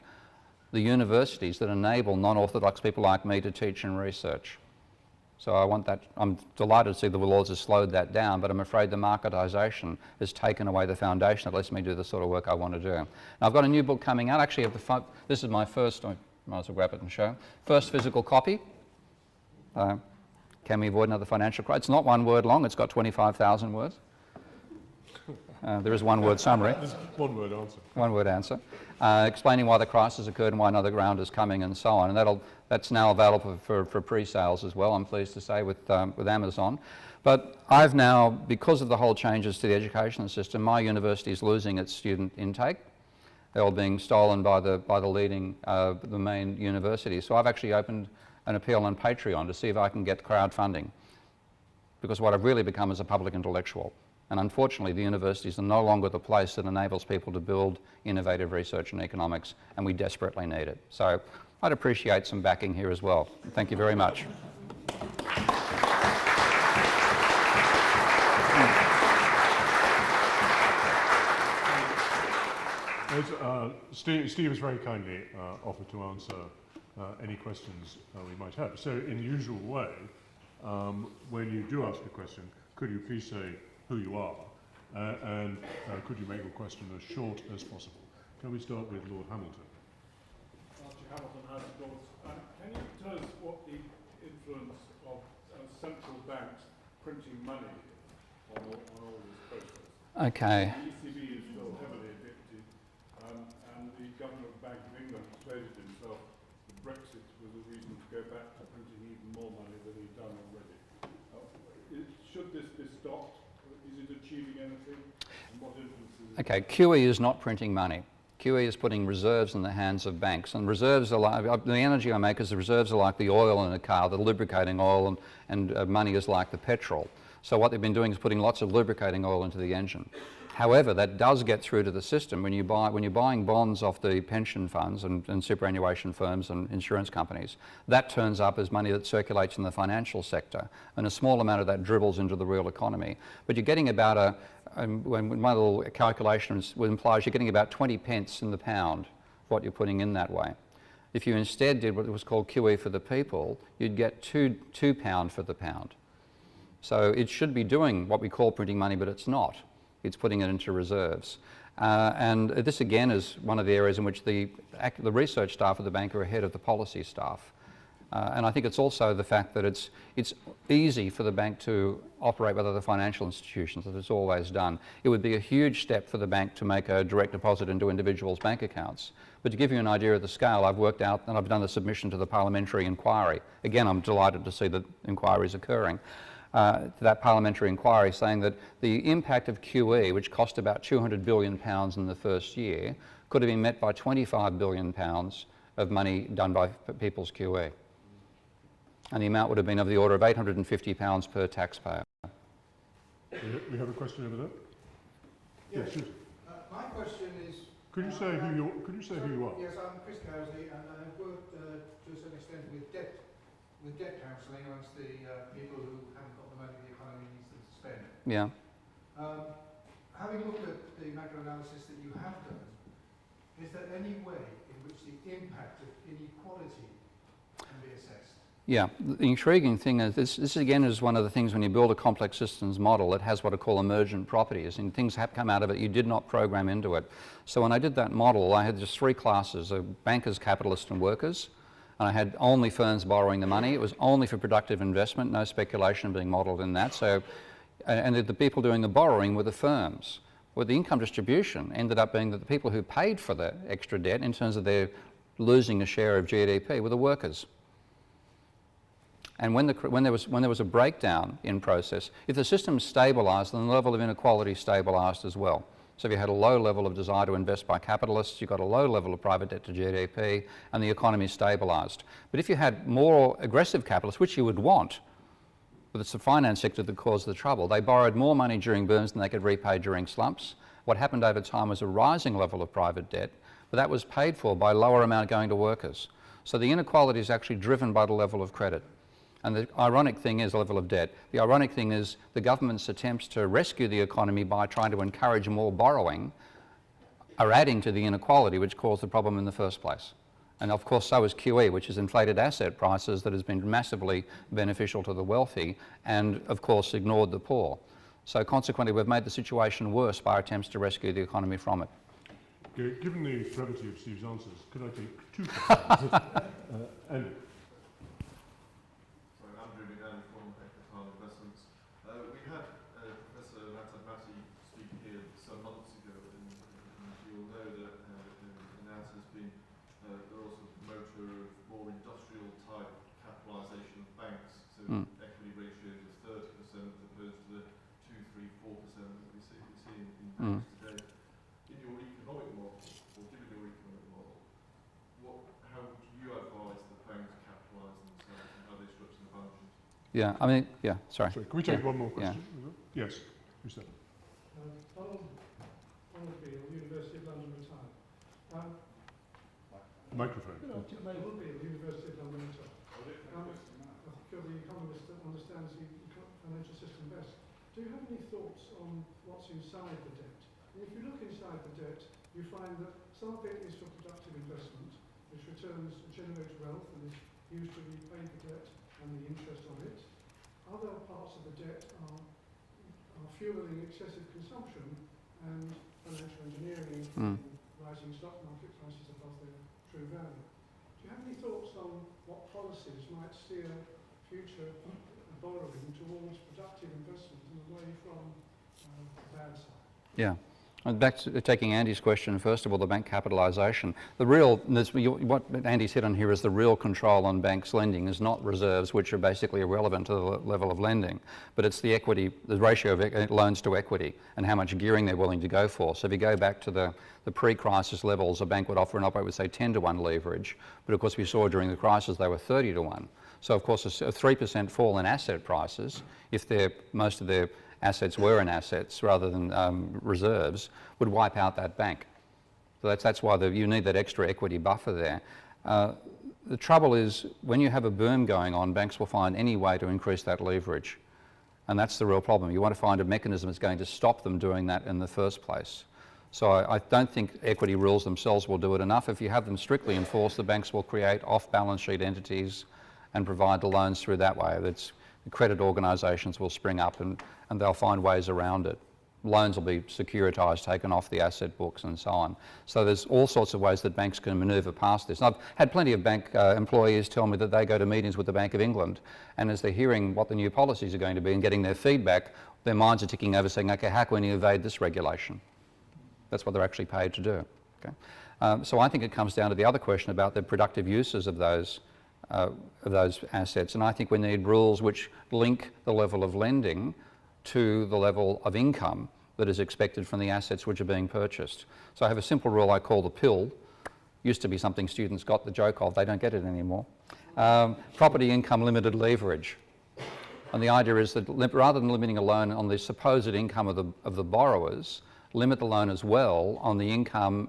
the universities that enable non-orthodox people like me to teach and research. So I want that. I'm delighted to see the Lords has slowed that down, but I'm afraid the marketisation has taken away the foundation that lets me do the sort of work I want to do. Now, I've got a new book coming out. Actually, this is my first. Might as well grab it and show. First physical copy. Can we avoid another financial crisis? It's not one word long. It's got 25,000 words. There is one word summary. There's one word answer. One word answer. Explaining why the crisis occurred and why another round is coming and so on. And that's now available for pre-sales as well, I'm pleased to say, with Amazon. But I've now, because of the whole changes to the education system, my university is losing its student intake. They're all being stolen by the leading, the main universities. So I've actually opened an appeal on Patreon to see if I can get crowdfunding, because what I've really become is a public intellectual. And unfortunately, the universities are no longer the place that enables people to build innovative research in economics, and we desperately need it. So I'd appreciate some backing here as well. Thank you very much. Steve has very kindly offered to answer any questions we might have. So in the usual way, when you do ask a question, could you please say who you are and could you make your question as short as possible? Can we start with Lord Hamilton? Archie Hamilton has thoughts. Can you tell us what the influence of central banks printing money on all this process? Okay. The ECB is still heavily addicted, and the Governor of the Bank of England persuaded himself that Brexit was a reason to go back to printing even more money than he'd done already. Should this be stopped? Is it achieving anything? And what influence is it? Okay, QE is not printing money. QE is putting reserves in the hands of banks, and reserves are like, the analogy I make is the reserves are like the oil in a car, the lubricating oil, and money is like the petrol. So what they've been doing is putting lots of lubricating oil into the engine. However, that does get through to the system when you're buying bonds off the pension funds and superannuation firms and insurance companies. That turns up as money that circulates in the financial sector, and a small amount of that dribbles into the real economy. But you're getting about when my little calculations implies you're getting about 20 pence in the pound, what you're putting in that way. If you instead did what was called QE for the people, you'd get two pound for the pound. So it should be doing what we call printing money, but it's not. It's putting it into reserves. And this again is one of the areas in which the research staff of the bank are ahead of the policy staff. And I think it's also the fact that it's easy for the bank to operate with other financial institutions, as it's always done. It would be a huge step for the bank to make a direct deposit into individuals' bank accounts. But to give you an idea of the scale, I've worked out and I've done the submission to the parliamentary inquiry. Again, I'm delighted to see that inquiries occurring. To that parliamentary inquiry saying that the impact of QE, which cost about £200 billion in the first year, could have been met by £25 billion of money done by people's QE. And the amount would have been of the order of £850 per taxpayer. We have a question over there. Yes. Yes. My question is... Could you say who you are? Yes, I'm Chris Cowsley, and I've worked to a certain extent with debt counselling amongst the people who haven't got the money the economy needs them to spend. Yeah. Having looked at the macro analysis that you have done, is there any way in which the impact of inequality can be assessed? Yeah, the intriguing thing is this again is one of the things when you build a complex systems model, it has what are called emergent properties, and things have come out of it you did not program into it. So when I did that model, I had just three classes, bankers, capitalists and workers, and I had only firms borrowing the money. It was only for productive investment, no speculation being modelled in that. So, and the people doing the borrowing were the firms. Well, the income distribution ended up being that the people who paid for the extra debt in terms of their losing a share of GDP were the workers. And when there was a breakdown in process, if the system stabilised, then the level of inequality stabilised as well. So if you had a low level of desire to invest by capitalists, you got a low level of private debt to GDP, and the economy stabilised. But if you had more aggressive capitalists, which you would want, but it's the finance sector that caused the trouble, they borrowed more money during booms than they could repay during slumps. What happened over time was a rising level of private debt, but that was paid for by lower amount going to workers. So the inequality is actually driven by the level of credit. And the ironic thing is the level of debt. The ironic thing is the government's attempts to rescue the economy by trying to encourage more borrowing are adding to the inequality which caused the problem in the first place. And of course so is QE, which is inflated asset prices that has been massively beneficial to the wealthy and of course ignored the poor. So consequently we've made the situation worse by our attempts to rescue the economy from it. Okay, given the brevity of Steve's answers, could I take two questions? Andy. Equity ratios of 30% as opposed to the 2, 3, 4% that we see in banks today. In your economic model, or given your economic model, how would you advise the banks capitalise themselves and how they structure the balance sheet? Yeah, I mean, yeah, sorry. Can we take one more question? Yeah. Yes, who's that? Donald Beale, University of London retired. Microphone. Donald Beale, University of London retired. I think you're the economist that understands the financial system best. Do you have any thoughts on what's inside the debt? And if you look inside the debt, you find that some of it is for productive investment, which generates wealth and is used to repay the debt and the interest on it. Other parts of the debt are fueling excessive consumption and financial engineering, rising stock market prices above their true value. Do you have any thoughts on what policies might steer future borrowing towards productive investment and away from the bad side? Yeah. Back to taking Andy's question, first of all, the bank capitalisation. What Andy said on here is the real control on banks' lending is not reserves, which are basically irrelevant to the level of lending, but it's the equity, the ratio of loans to equity and how much gearing they're willing to go for. So if you go back to the pre-crisis levels, a bank would offer and operate with, say, 10-to-1 leverage, but of course we saw during the crisis they were 30-to-1. So of course a 3% fall in asset prices, if most of their assets were in assets rather than reserves, would wipe out that bank. So that's why you need that extra equity buffer there. The trouble is when you have a boom going on, banks will find any way to increase that leverage. And that's the real problem. You want to find a mechanism that's going to stop them doing that in the first place. So I don't think equity rules themselves will do it enough. If you have them strictly enforced, the banks will create off-balance sheet entities and provide the loans through that way. The credit organisations will spring up and they'll find ways around it. loans will be securitized, taken off the asset books and so on. So there's all sorts of ways that banks can maneuver past this. And I've had plenty of bank employees tell me that they go to meetings with the Bank of England, and as they're hearing what the new policies are going to be and getting their feedback, their minds are ticking over saying, okay, how can we evade this regulation? That's what they're actually paid to do. Okay? So I think it comes down to the other question about the productive uses of those assets, and I think we need rules which link the level of lending to the level of income that is expected from the assets which are being purchased. So I have a simple rule I call the PIL. Used to be something students got the joke of, they don't get it anymore. Property income limited leverage. And the idea is that rather than limiting a loan on the supposed income of the borrowers, limit the loan as well on the income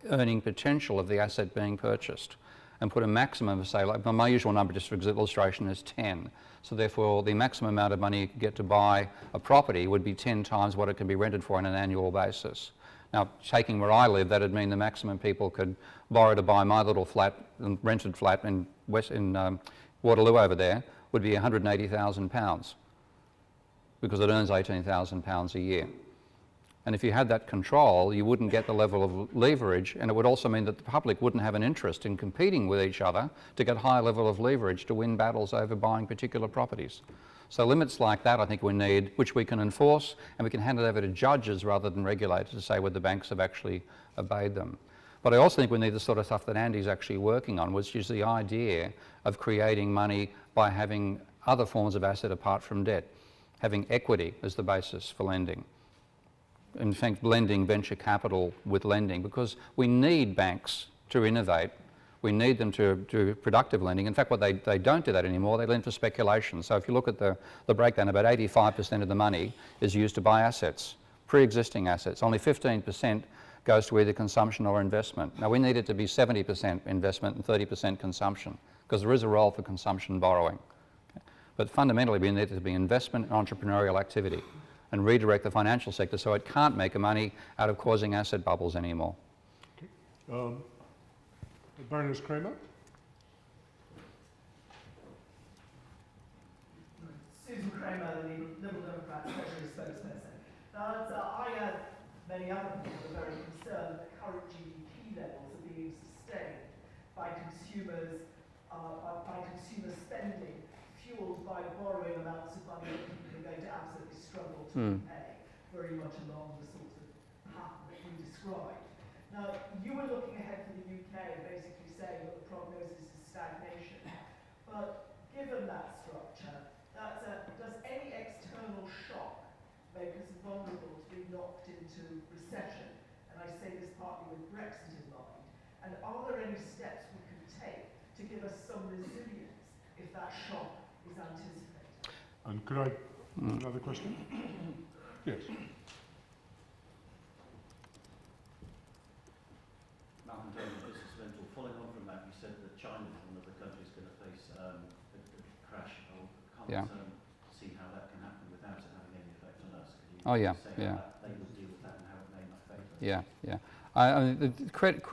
earning potential of the asset being purchased, and put a maximum of, say, like my usual number just for illustration is 10. So therefore the maximum amount of money you can get to buy a property would be 10 times what it can be rented for on an annual basis. Now, taking where I live, that'd mean the maximum people could borrow to buy my little flat, rented flat in Waterloo over there, would be £180,000 because it earns £18,000 a year. And if you had that control, you wouldn't get the level of leverage, and it would also mean that the public wouldn't have an interest in competing with each other to get higher level of leverage to win battles over buying particular properties. So limits like that I think we need, which we can enforce, and we can hand it over to judges rather than regulators to say whether the banks have actually obeyed them. But I also think we need the sort of stuff that Andy's actually working on, which is the idea of creating money by having other forms of asset apart from debt, having equity as the basis for lending. In fact, blending venture capital with lending, because we need banks to innovate. We need them to do productive lending. In fact, what they don't do that anymore. They lend for speculation. So if you look at the breakdown, about 85% of the money is used to buy assets, pre-existing assets. Only 15% goes to either consumption or investment. Now, we need it to be 70% investment and 30% consumption, because there is a role for consumption borrowing. Okay? But fundamentally, we need it to be investment and entrepreneurial activity, and redirect the financial sector so it can't make money out of causing asset bubbles anymore. Okay. Baroness Kramer? Susan Kramer, the Liberal Democrat Treasury spokesperson. Now, I and many other people are very concerned that current GDP levels are being sustained by consumers, by consumer spending, fueled by borrowing amounts of money that people are going to absolutely struggle to pay, very much along the sort of pattern that we described. Now, you were looking ahead for the UK and basically saying that the prognosis is stagnation. But given that structure, does any external shock make us vulnerable to being knocked into recession? And I say this partly with Brexit in mind. And are there any steps we can take to give us some resilience if that shock is anticipated? And could I, another question? Yes. Malcolm Jones, Business Rental. Following on from that, you said that China is one of the countries going to face a crash. I can't see how that can happen without it having any effect on us. Could you say how they will deal with that and how it may affect us?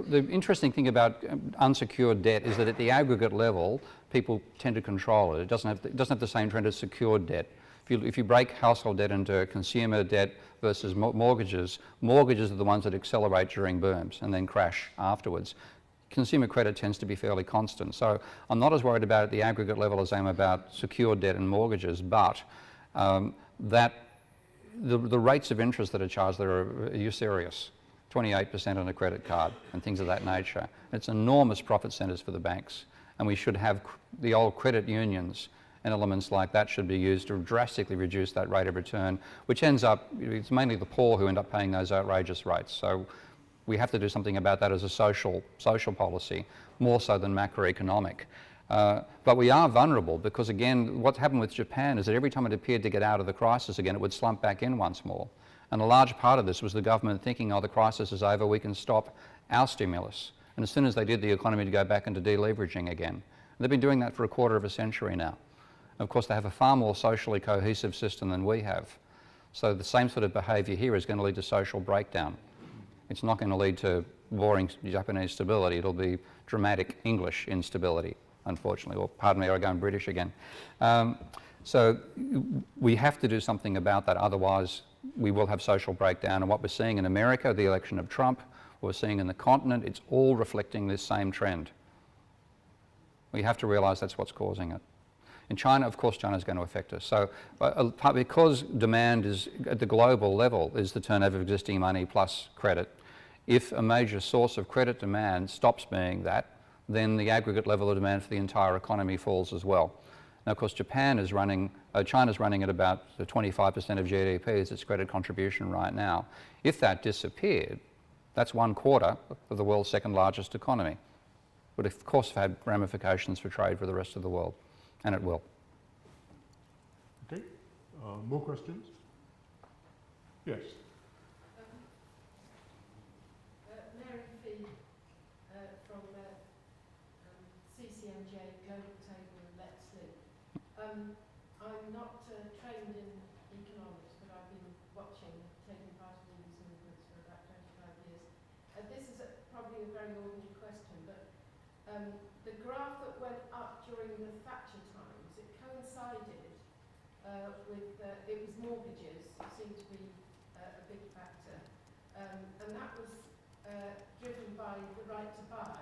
The interesting thing about unsecured debt is that at the aggregate level, people tend to control it. It doesn't have the same trend as secured debt. If you break household debt into consumer debt versus mortgages, mortgages are the ones that accelerate during booms and then crash afterwards. Consumer credit tends to be fairly constant. So I'm not as worried about at the aggregate level as I am about secured debt and mortgages, but the rates of interest that are charged there are usurious. 28% on a credit card and things of that nature. It's enormous profit centres for the banks, and we should have the old credit unions and elements like that should be used to drastically reduce that rate of return, which ends up, it's mainly the poor who end up paying those outrageous rates. So we have to do something about that as a social policy, more so than macroeconomic. But we are vulnerable because, again, what's happened with Japan is that every time it appeared to get out of the crisis again, it would slump back in once more. And a large part of this was the government thinking, oh, the crisis is over, we can stop our stimulus. And as soon as they did, the economy to go back into deleveraging again. And they've been doing that for a quarter of a century now. And of course, they have a far more socially cohesive system than we have. So the same sort of behaviour here is going to lead to social breakdown. It's not going to lead to boring Japanese stability, it'll be dramatic English instability, unfortunately. Or pardon me, I'm going British again. So we have to do something about that, otherwise we will have social breakdown. And what we're seeing in America, the election of Trump, what we're seeing in the continent, it's all reflecting this same trend. We have to realise that's what's causing it. In China, of course, China is going to affect us. So because demand is at the global level is the turnover of existing money plus credit, if a major source of credit demand stops being that, then the aggregate level of demand for the entire economy falls as well. Now, of course, China's running at about 25% of GDP as its credit contribution right now. If that disappeared, that's 1/4 of the world's second largest economy. Would of course have had ramifications for trade for the rest of the world, and it will. Okay, more questions? Yes. Mary Fee from CCMJ, Global Table and Let's Live. I'm not trained in economics, but I've been watching, taking part in these movements for about 25 years. This is probably a very ordinary question, but the graph that went up during the Thatcher times, it coincided with, it was mortgages, seemed to be a big factor, and that was driven by the right to buy,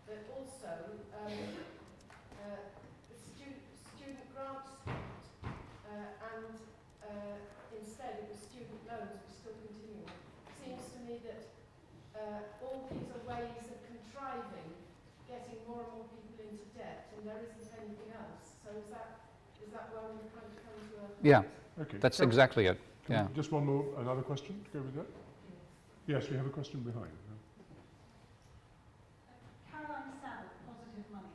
but also the student grants stopped, and instead it was student loans were still continuing. Seems to me that all these are ways of contriving getting more and more people into debt, and there isn't anything else. So is that where we kind of come to a... Yeah, Okay. that's exactly it. Yeah. Just one more, another question to go with that? Yes, we have a question behind. Caroline Saville, Positive Money.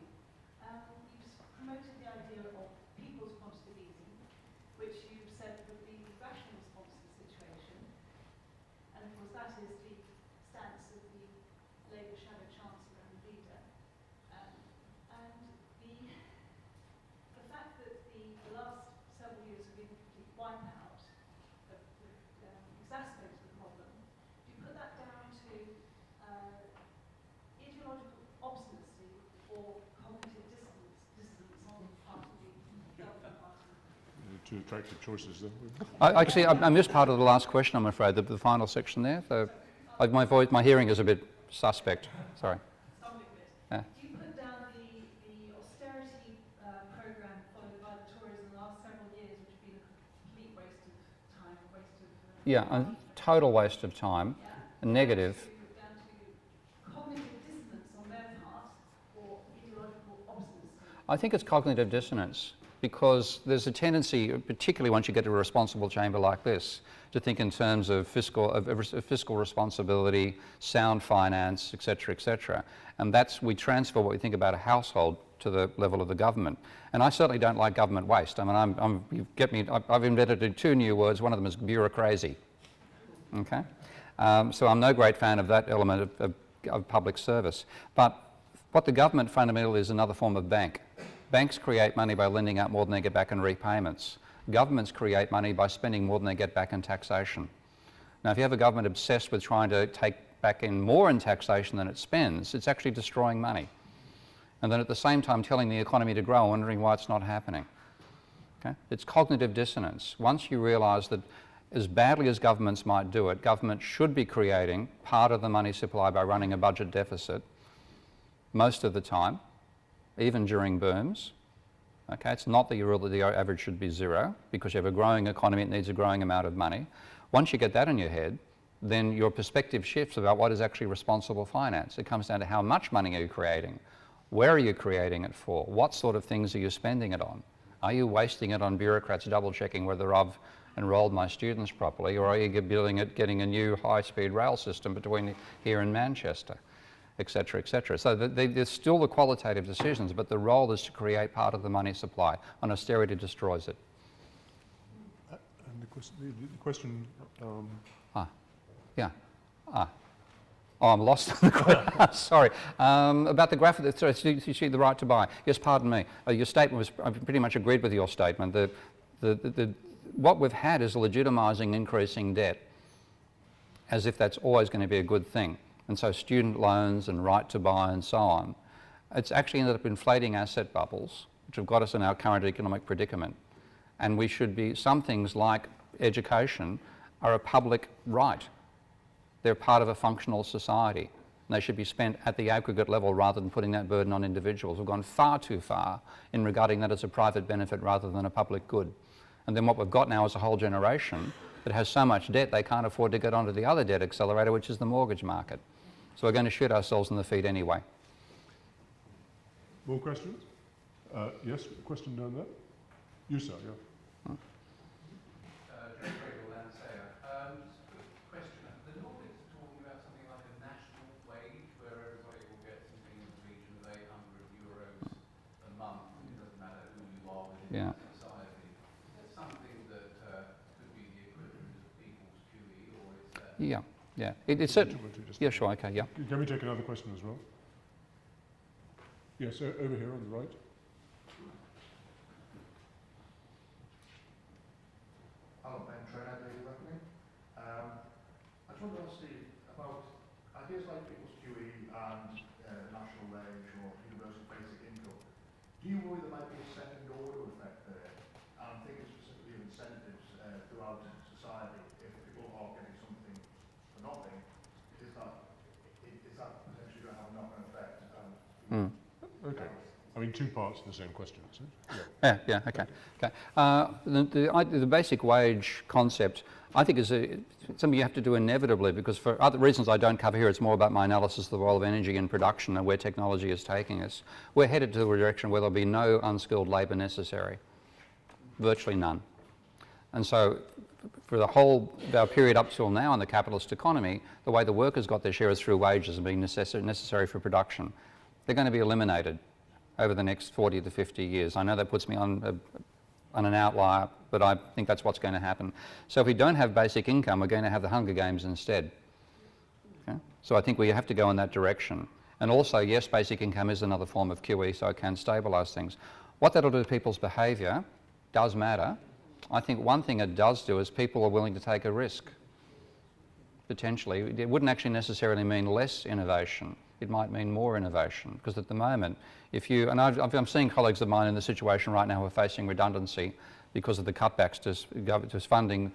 You've promoted the idea of people's quantitative easing, which you've said would be the rational response to the situation. And of course that is the stance of the Labour Shadow Chancellor and leader. And the fact that the last several years have been a complete wipeout exacerbates the problem. Do you put that down to ideological obstinacy or cognitive dissonance on the part of the Government Party? Two attractive choices then. Actually, I missed part of the last question, I'm afraid, the final section there. My hearing is a bit suspect. Sorry. Yeah. Do you put down the austerity programme followed by the Tories in the last several years, which have been a complete waste of time, waste of... Yeah, a total waste of time, a negative. Down to cognitive dissonance on their part or ideological obstinacy? I think it's cognitive dissonance, because there's a tendency, particularly once you get to a responsible chamber like this, to think in terms of fiscal responsibility, sound finance, etc., and we transfer what we think about a household to the level of the government. And I certainly don't like government waste. I mean, I've invented two new words. One of them is bureaucracy. Okay, so I'm no great fan of that element of public service. But what the government fundamentally is another form of bank. Banks create money by lending out more than they get back in repayments. Governments create money by spending more than they get back in taxation. Now, if you have a government obsessed with trying to take back in more in taxation than it spends, it's actually destroying money. And then at the same time telling the economy to grow, wondering why it's not happening. Okay? It's cognitive dissonance. Once you realise that as badly as governments might do it, government should be creating part of the money supply by running a budget deficit most of the time, even during booms. Okay, it's not the rule that the average should be zero, because you have a growing economy, it needs a growing amount of money. Once you get that in your head, then your perspective shifts about what is actually responsible finance. It comes down to how much money are you creating, where are you creating it for, what sort of things are you spending it on? Are you wasting it on bureaucrats double checking whether I've enrolled my students properly, or are you getting a new high-speed rail system between here and Manchester? Etc., etc. So there's still the qualitative decisions, but the role is to create part of the money supply, and austerity destroys it. And the question... Oh, I'm lost on the question. Sorry. About the graph, you see the right to buy. Yes, pardon me. Your statement was, I pretty much agreed with your statement. What we've had is legitimising increasing debt, as if that's always going to be a good thing. And so student loans and right to buy and so on, it's actually ended up inflating asset bubbles, which have got us in our current economic predicament. And we should be, some things like education are a public right. They're part of a functional society. And they should be spent at the aggregate level rather than putting that burden on individuals. We've gone far too far in regarding that as a private benefit rather than a public good. And then what we've got now is a whole generation that has so much debt they can't afford to get onto the other debt accelerator, which is the mortgage market. So we're going to shoot ourselves in the feet anyway. More questions? Yes, question down there. You, sir, yeah. Question. The Nordics are talking about something like a national wage where everybody will get something in the region of €800 a month. It doesn't matter who you are within society. Is that something that could be the equivalent of people's QE, or is that? Yeah, yeah. It's certain. Yeah, sure, okay, yeah. Can we take another question as well? Yes, over here on the right. Hello, Ben Trainer, do you recognize me? I just wanted to ask you about ideas like people's QE and national wage or universal basic income. Do you worry there might be a second order effect there? And I'm thinking specifically of incentives throughout society. If people are getting something for nothing, is that potentially going to have a knock-on effect? Okay. I mean, two parts of the same question, is it? Yeah, okay. The basic wage concept, I think, is something you have to do inevitably, because for other reasons I don't cover here, it's more about my analysis of the role of energy in production and where technology is taking us. We're headed to a direction where there'll be no unskilled labour necessary, virtually none. And so for the whole of our period up till now in the capitalist economy, the way the workers got their share is through wages and being necessary for production. They're going to be eliminated over the next 40 to 50 years. I know that puts me on an outlier, but I think that's what's going to happen. So if we don't have basic income, we're going to have the Hunger Games instead. Okay? So I think we have to go in that direction. And also, yes, basic income is another form of QE, so it can stabilise things. What that'll do to people's behaviour does matter. I think one thing it does do is people are willing to take a risk, potentially. It wouldn't actually necessarily mean less innovation. It might mean more innovation, because at the moment, if you, and I'm seeing colleagues of mine in the situation right now who are facing redundancy because of the cutbacks to funding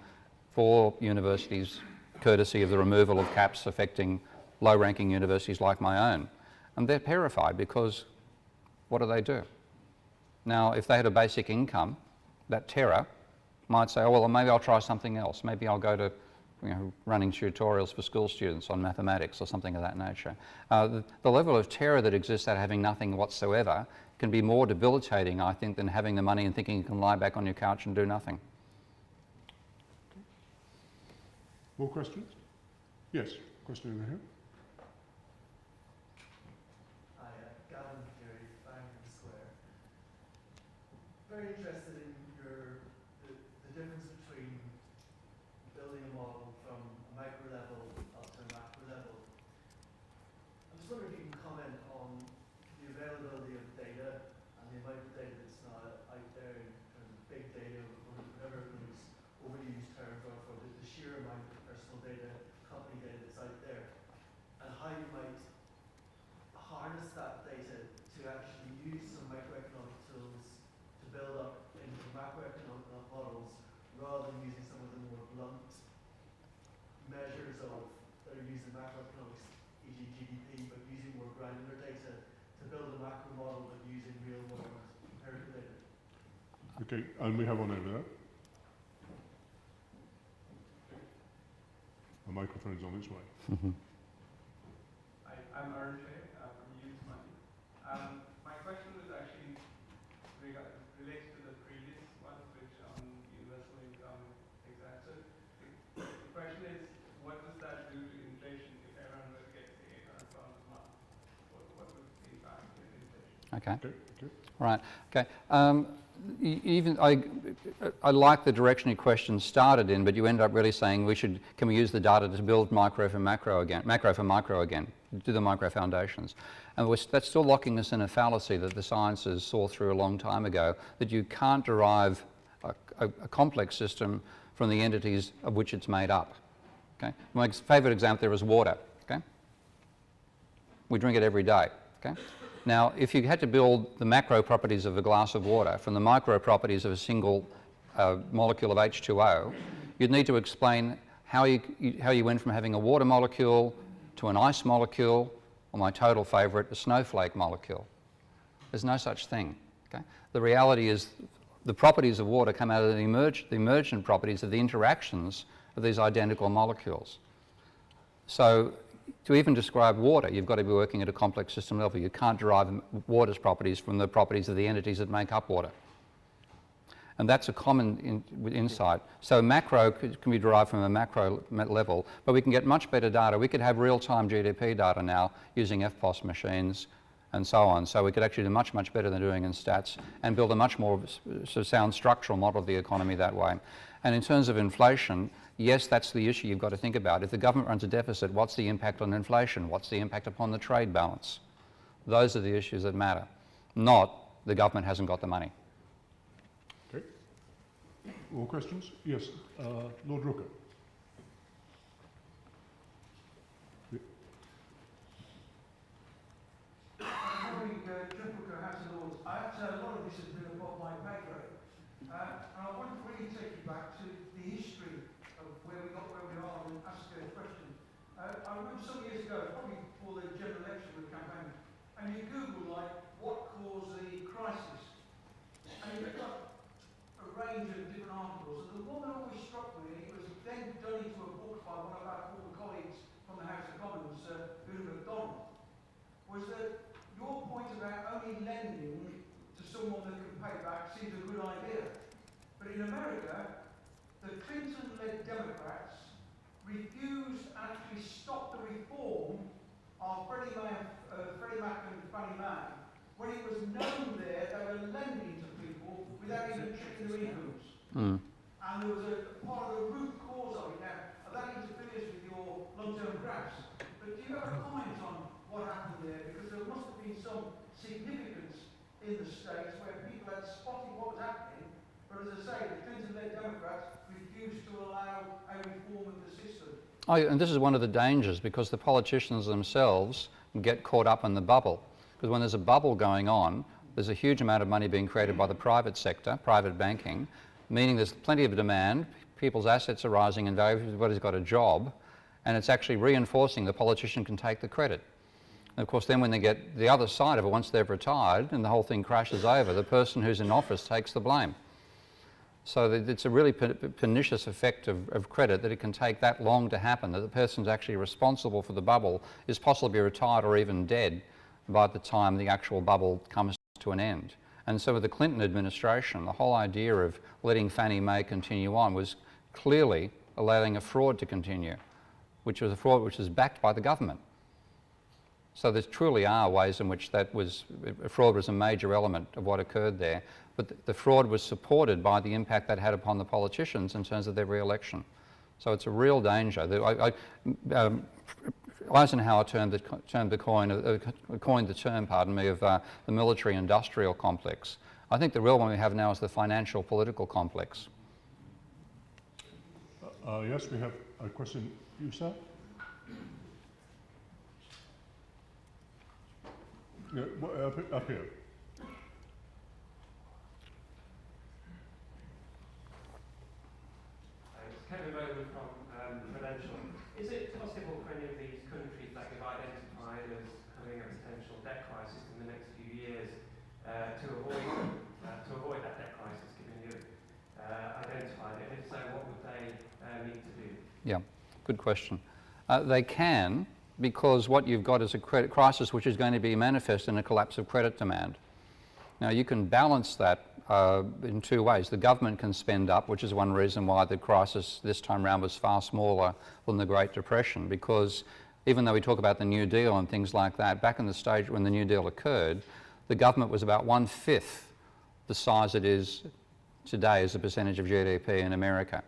for universities, courtesy of the removal of caps affecting low-ranking universities like my own. And they're terrified, because what do? Now, if they had a basic income, that terror might say, oh, well, maybe I'll try something else. Maybe I'll go to running tutorials for school students on mathematics or something of that nature. The level of terror that exists out of having nothing whatsoever can be more debilitating, I think, than having the money and thinking you can lie back on your couch and do nothing. More questions? Yes, question over here. Hi, Gavin Fury, Farrington Square. Very interested in the difference between building a model from a micro level up to a macro level. I'm just wondering if you can comment on the availability of data and the amount of data that's now out there in terms of big data, or whatever those overused terms are for the sheer amount of personal data, company data that's out there, and how you might harness that data to actually use some microeconomic tools to build up into macroeconomic models, rather than using some of the more blunt measures that are used in macroeconomics, e.g. GDP, but using more granular data to build a macro model, but using real world empirical data. Okay, and we have one over there. The microphone's on its way. I'm Arjay from Youth Money. My question was actually related to the previous one, which on universal income, things like that. So the question is, what does that do to inflation if everyone gets the £800 a month? What would the impact in inflation? Okay. Okay. Right. Okay. I like the direction your question started in, but you ended up really saying can we use the data to build macro for micro again, do the micro foundations. And that's still locking us in a fallacy that the sciences saw through a long time ago, that you can't derive a complex system from the entities of which it's made up. Okay? My favourite example there is water. Okay? We drink it every day. Okay? Now, if you had to build the macro properties of a glass of water from the micro properties of a single a molecule of H2O, you'd need to explain how you went from having a water molecule to an ice molecule, or my total favourite, a snowflake molecule. There's no such thing. Okay? The reality is the properties of water come out of the emergent properties of the interactions of these identical molecules. So to even describe water, you've got to be working at a complex system level. You can't derive water's properties from the properties of the entities that make up water. And that's a common insight. So macro can be derived from a macro level, but we can get much better data. We could have real-time GDP data now using FPOS machines and so on. So we could actually do much, much better than doing in stats and build a much more sort of sound structural model of the economy that way. And in terms of inflation, yes, that's the issue you've got to think about. If the government runs a deficit, what's the impact on inflation? What's the impact upon the trade balance? Those are the issues that matter, not the government hasn't got the money. Okay. More questions? Yes, Lord Rooker. A lot of this has been above my pay grade. And I want to really take you back to the history of where we got where we are and ask a question. I remember some years ago, probably before the general election with campaign, and you Google like what caused the crisis. And you got a range of different articles. And the one that always struck me, and it was then done into a book by one of our former colleagues from the House of Commons, Bill McDonald, was that your point about only lending to someone that can pay back seems a good idea. But in America, the Clinton-led Democrats refused and actually stopped the reform of Freddie Mac and Fannie Mae when it was known there they were lending to people without even checking their incomes. And there was a part of the root cause of it. Now, that interferes with your long-term graphs. But do you have a comment on what happened there? Because there must have been some significance in the States where people had spotted what was happening, but as I say, the Clinton-led Democrats refused to allow a reform of the system. Oh, and this is one of the dangers, because the politicians themselves get caught up in the bubble. Because when there's a bubble going on, there's a huge amount of money being created by the private sector, private banking, meaning there's plenty of demand, people's assets are rising in value, everybody's got a job, and it's actually reinforcing the politician can take the credit. And of course, then when they get the other side of it, once they've retired and the whole thing crashes over, the person who's in office takes the blame. So it's a really pernicious effect of credit that it can take that long to happen, that the person's actually responsible for the bubble is possibly retired or even dead by the time the actual bubble comes to an end. And so with the Clinton administration, the whole idea of letting Fannie Mae continue on was clearly allowing a fraud to continue, which was a fraud which was backed by the government. So there truly are ways in which fraud was a major element of what occurred there. But the fraud was supported by the impact that had upon the politicians in terms of their re-election. So it's a real danger. Eisenhower coined the term, pardon me, of the military-industrial complex. I think the real one we have now is the financial-political complex. Yes, we have a question. You, sir? Yeah, up here. Kevin Bowman from Prudential. Is it possible for any of these countries that you've identified as having a potential debt crisis in the next few years to avoid that debt crisis, given you've identified it? If so, what would they need to do? Yeah, good question. They can, because what you've got is a credit crisis which is going to be manifest in a collapse of credit demand. Now, you can balance that in two ways. The government can spend up, which is one reason why the crisis this time round was far smaller than the Great Depression, because even though we talk about the New Deal and things like that, back in the stage when the New Deal occurred, the government was about 1/5 the size it is today as a percentage of GDP in America.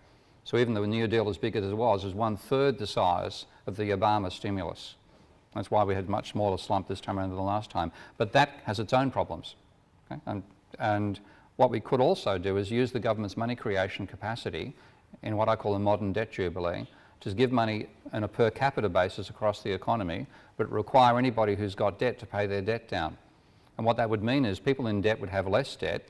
So even though the New Deal, as big as it was 1/3 the size of the Obama stimulus. That's why we had a much smaller slump this time around than the last time. But that has its own problems. Okay? And what we could also do is use the government's money creation capacity in what I call a modern debt jubilee, to give money on a per capita basis across the economy, but require anybody who's got debt to pay their debt down. And what that would mean is people in debt would have less debt,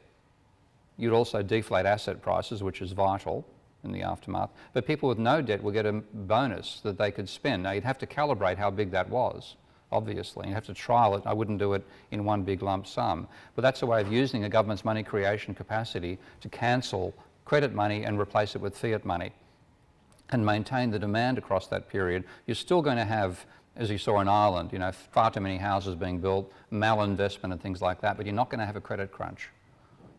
You'd also deflate asset prices, which is vital in the aftermath. But people with no debt will get a bonus that they could spend. Now, you'd have to calibrate how big that was, obviously. You'd have to trial it. I wouldn't do it in one big lump sum. But that's a way of using a government's money creation capacity to cancel credit money and replace it with fiat money and maintain the demand across that period. You're still going to have, as you saw in Ireland, you know, far too many houses being built, malinvestment and things like that, but you're not going to have a credit crunch.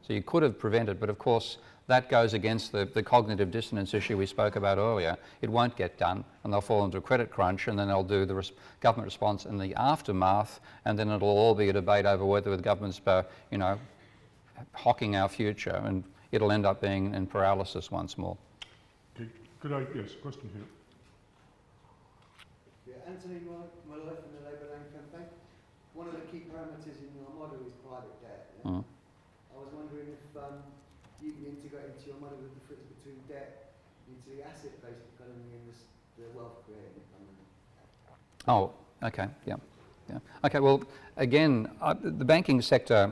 So you could have prevented, but of course that goes against the cognitive dissonance issue we spoke about earlier. It won't get done, and they'll fall into a credit crunch, and then they'll do the government response in the aftermath, and then it'll all be a debate over whether the government's, you know, hocking our future, and it'll end up being in paralysis once more. Okay. Could I, yes, question here. Yeah, Anthony, my life in the Labour Land campaign. One of the key parameters in your model is private debt. Yeah? I was wondering if you can integrate into your model the difference between debt into the asset-based economy and the wealth-creating economy. Oh, okay, yeah. Okay, well, again, the banking sector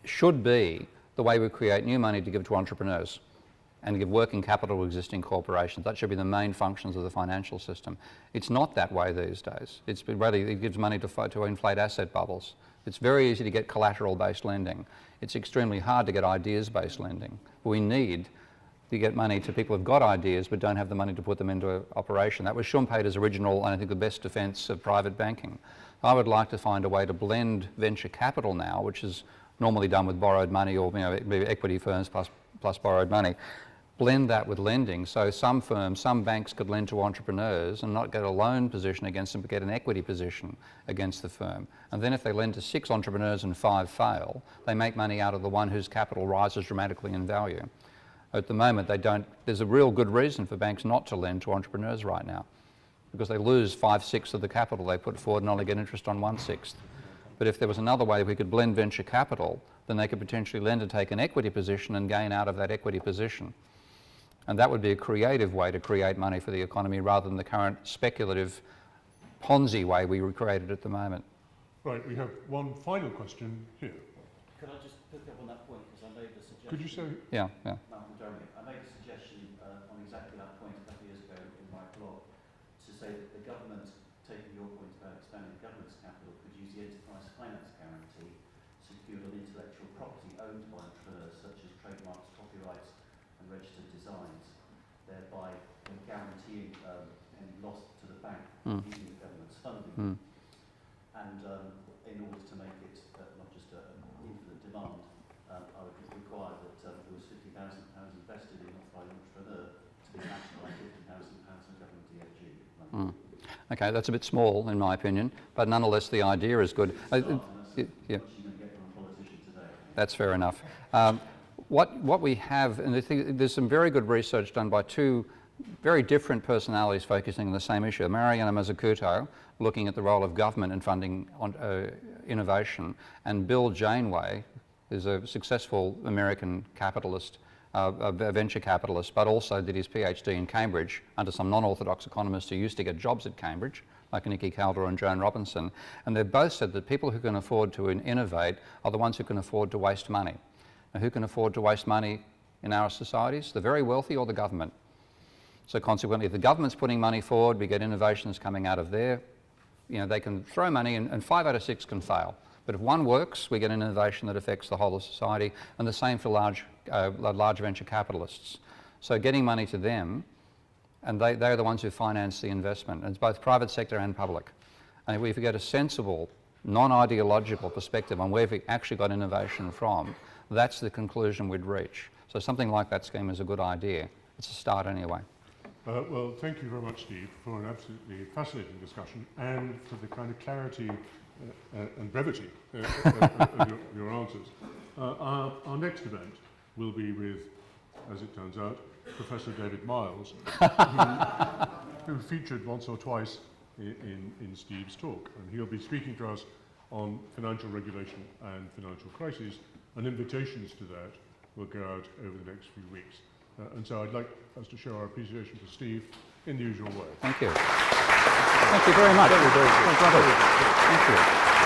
should be the way we create new money to give to entrepreneurs and give working capital to existing corporations. That should be the main functions of the financial system. It's not that way these days. It's rather, it gives money to inflate asset bubbles. It's very easy to get collateral-based lending. It's extremely hard to get ideas-based lending. We need to get money to people who've got ideas but don't have the money to put them into operation. That was Schumpeter's original, and I think the best defence of private banking. I would like to find a way to blend venture capital now, which is normally done with borrowed money, or, you know, maybe equity firms plus borrowed money. Blend that with lending, so some firms, some banks could lend to entrepreneurs and not get a loan position against them, but get an equity position against the firm. And then if they lend to 6 entrepreneurs and 5 fail, they make money out of the one whose capital rises dramatically in value. At the moment, they don't. There's a real good reason for banks not to lend to entrepreneurs right now, because they lose 5/6 of the capital they put forward and only get interest on 1/6. But if there was another way we could blend venture capital, then they could potentially lend and take an equity position and gain out of that equity position. And that would be a creative way to create money for the economy rather than the current speculative Ponzi way we created at the moment. Right, we have one final question here. Could I just pick up on that point, because I made the suggestion... Could you say? Yeah. Malcolm Jeremy, I made a suggestion on exactly that point a couple of years ago in my blog, to say that the government, taking your point about expanding the government's capital, could use the enterprise finance guarantee secured on intellectual property owned by entrepreneurs, such as trademarks, copyrights and registered designs, thereby guaranteeing any loss to the bank using the government's funding. And in order to make it not just an infinite demand, I would require that there was £50,000 invested in by an entrepreneur to be matched by £50,000 of government DFG. Okay, that's a bit small in my opinion, but nonetheless the idea is good. Yeah. That's fair enough. What we have, and there's some very good research done by 2 very different personalities focusing on the same issue. Mariana Mazzucato, looking at the role of government in funding innovation, and Bill Janeway, who's a successful American capitalist, a venture capitalist, but also did his PhD in Cambridge under some non-orthodox economists who used to get jobs at Cambridge, like Nicky Calder and Joan Robinson. And they've both said that people who can afford to innovate are the ones who can afford to waste money. Now, who can afford to waste money in our societies? The very wealthy or the government? So consequently, if the government's putting money forward, we get innovations coming out of there. You know, they can throw money and 5 out of 6 can fail. But if one works, we get an innovation that affects the whole of society, and the same for large venture capitalists. So getting money to them, and they're the ones who finance the investment. And it's both private sector and public. And if we get a sensible, non-ideological perspective on where we actually got innovation from, that's the conclusion we'd reach. So something like that scheme is a good idea. It's a start anyway. Well, thank you very much, Steve, for an absolutely fascinating discussion and for the kind of clarity and brevity of your answers. Our next event will be with, as it turns out, Professor David Miles, who featured once or twice in Steve's talk. And he'll be speaking to us on financial regulation and financial crises, and invitations to that will go out over the next few weeks. And so I'd like us to show our appreciation to Steve in the usual way. Thank you. Thank you very much. Very, very good. Thank you.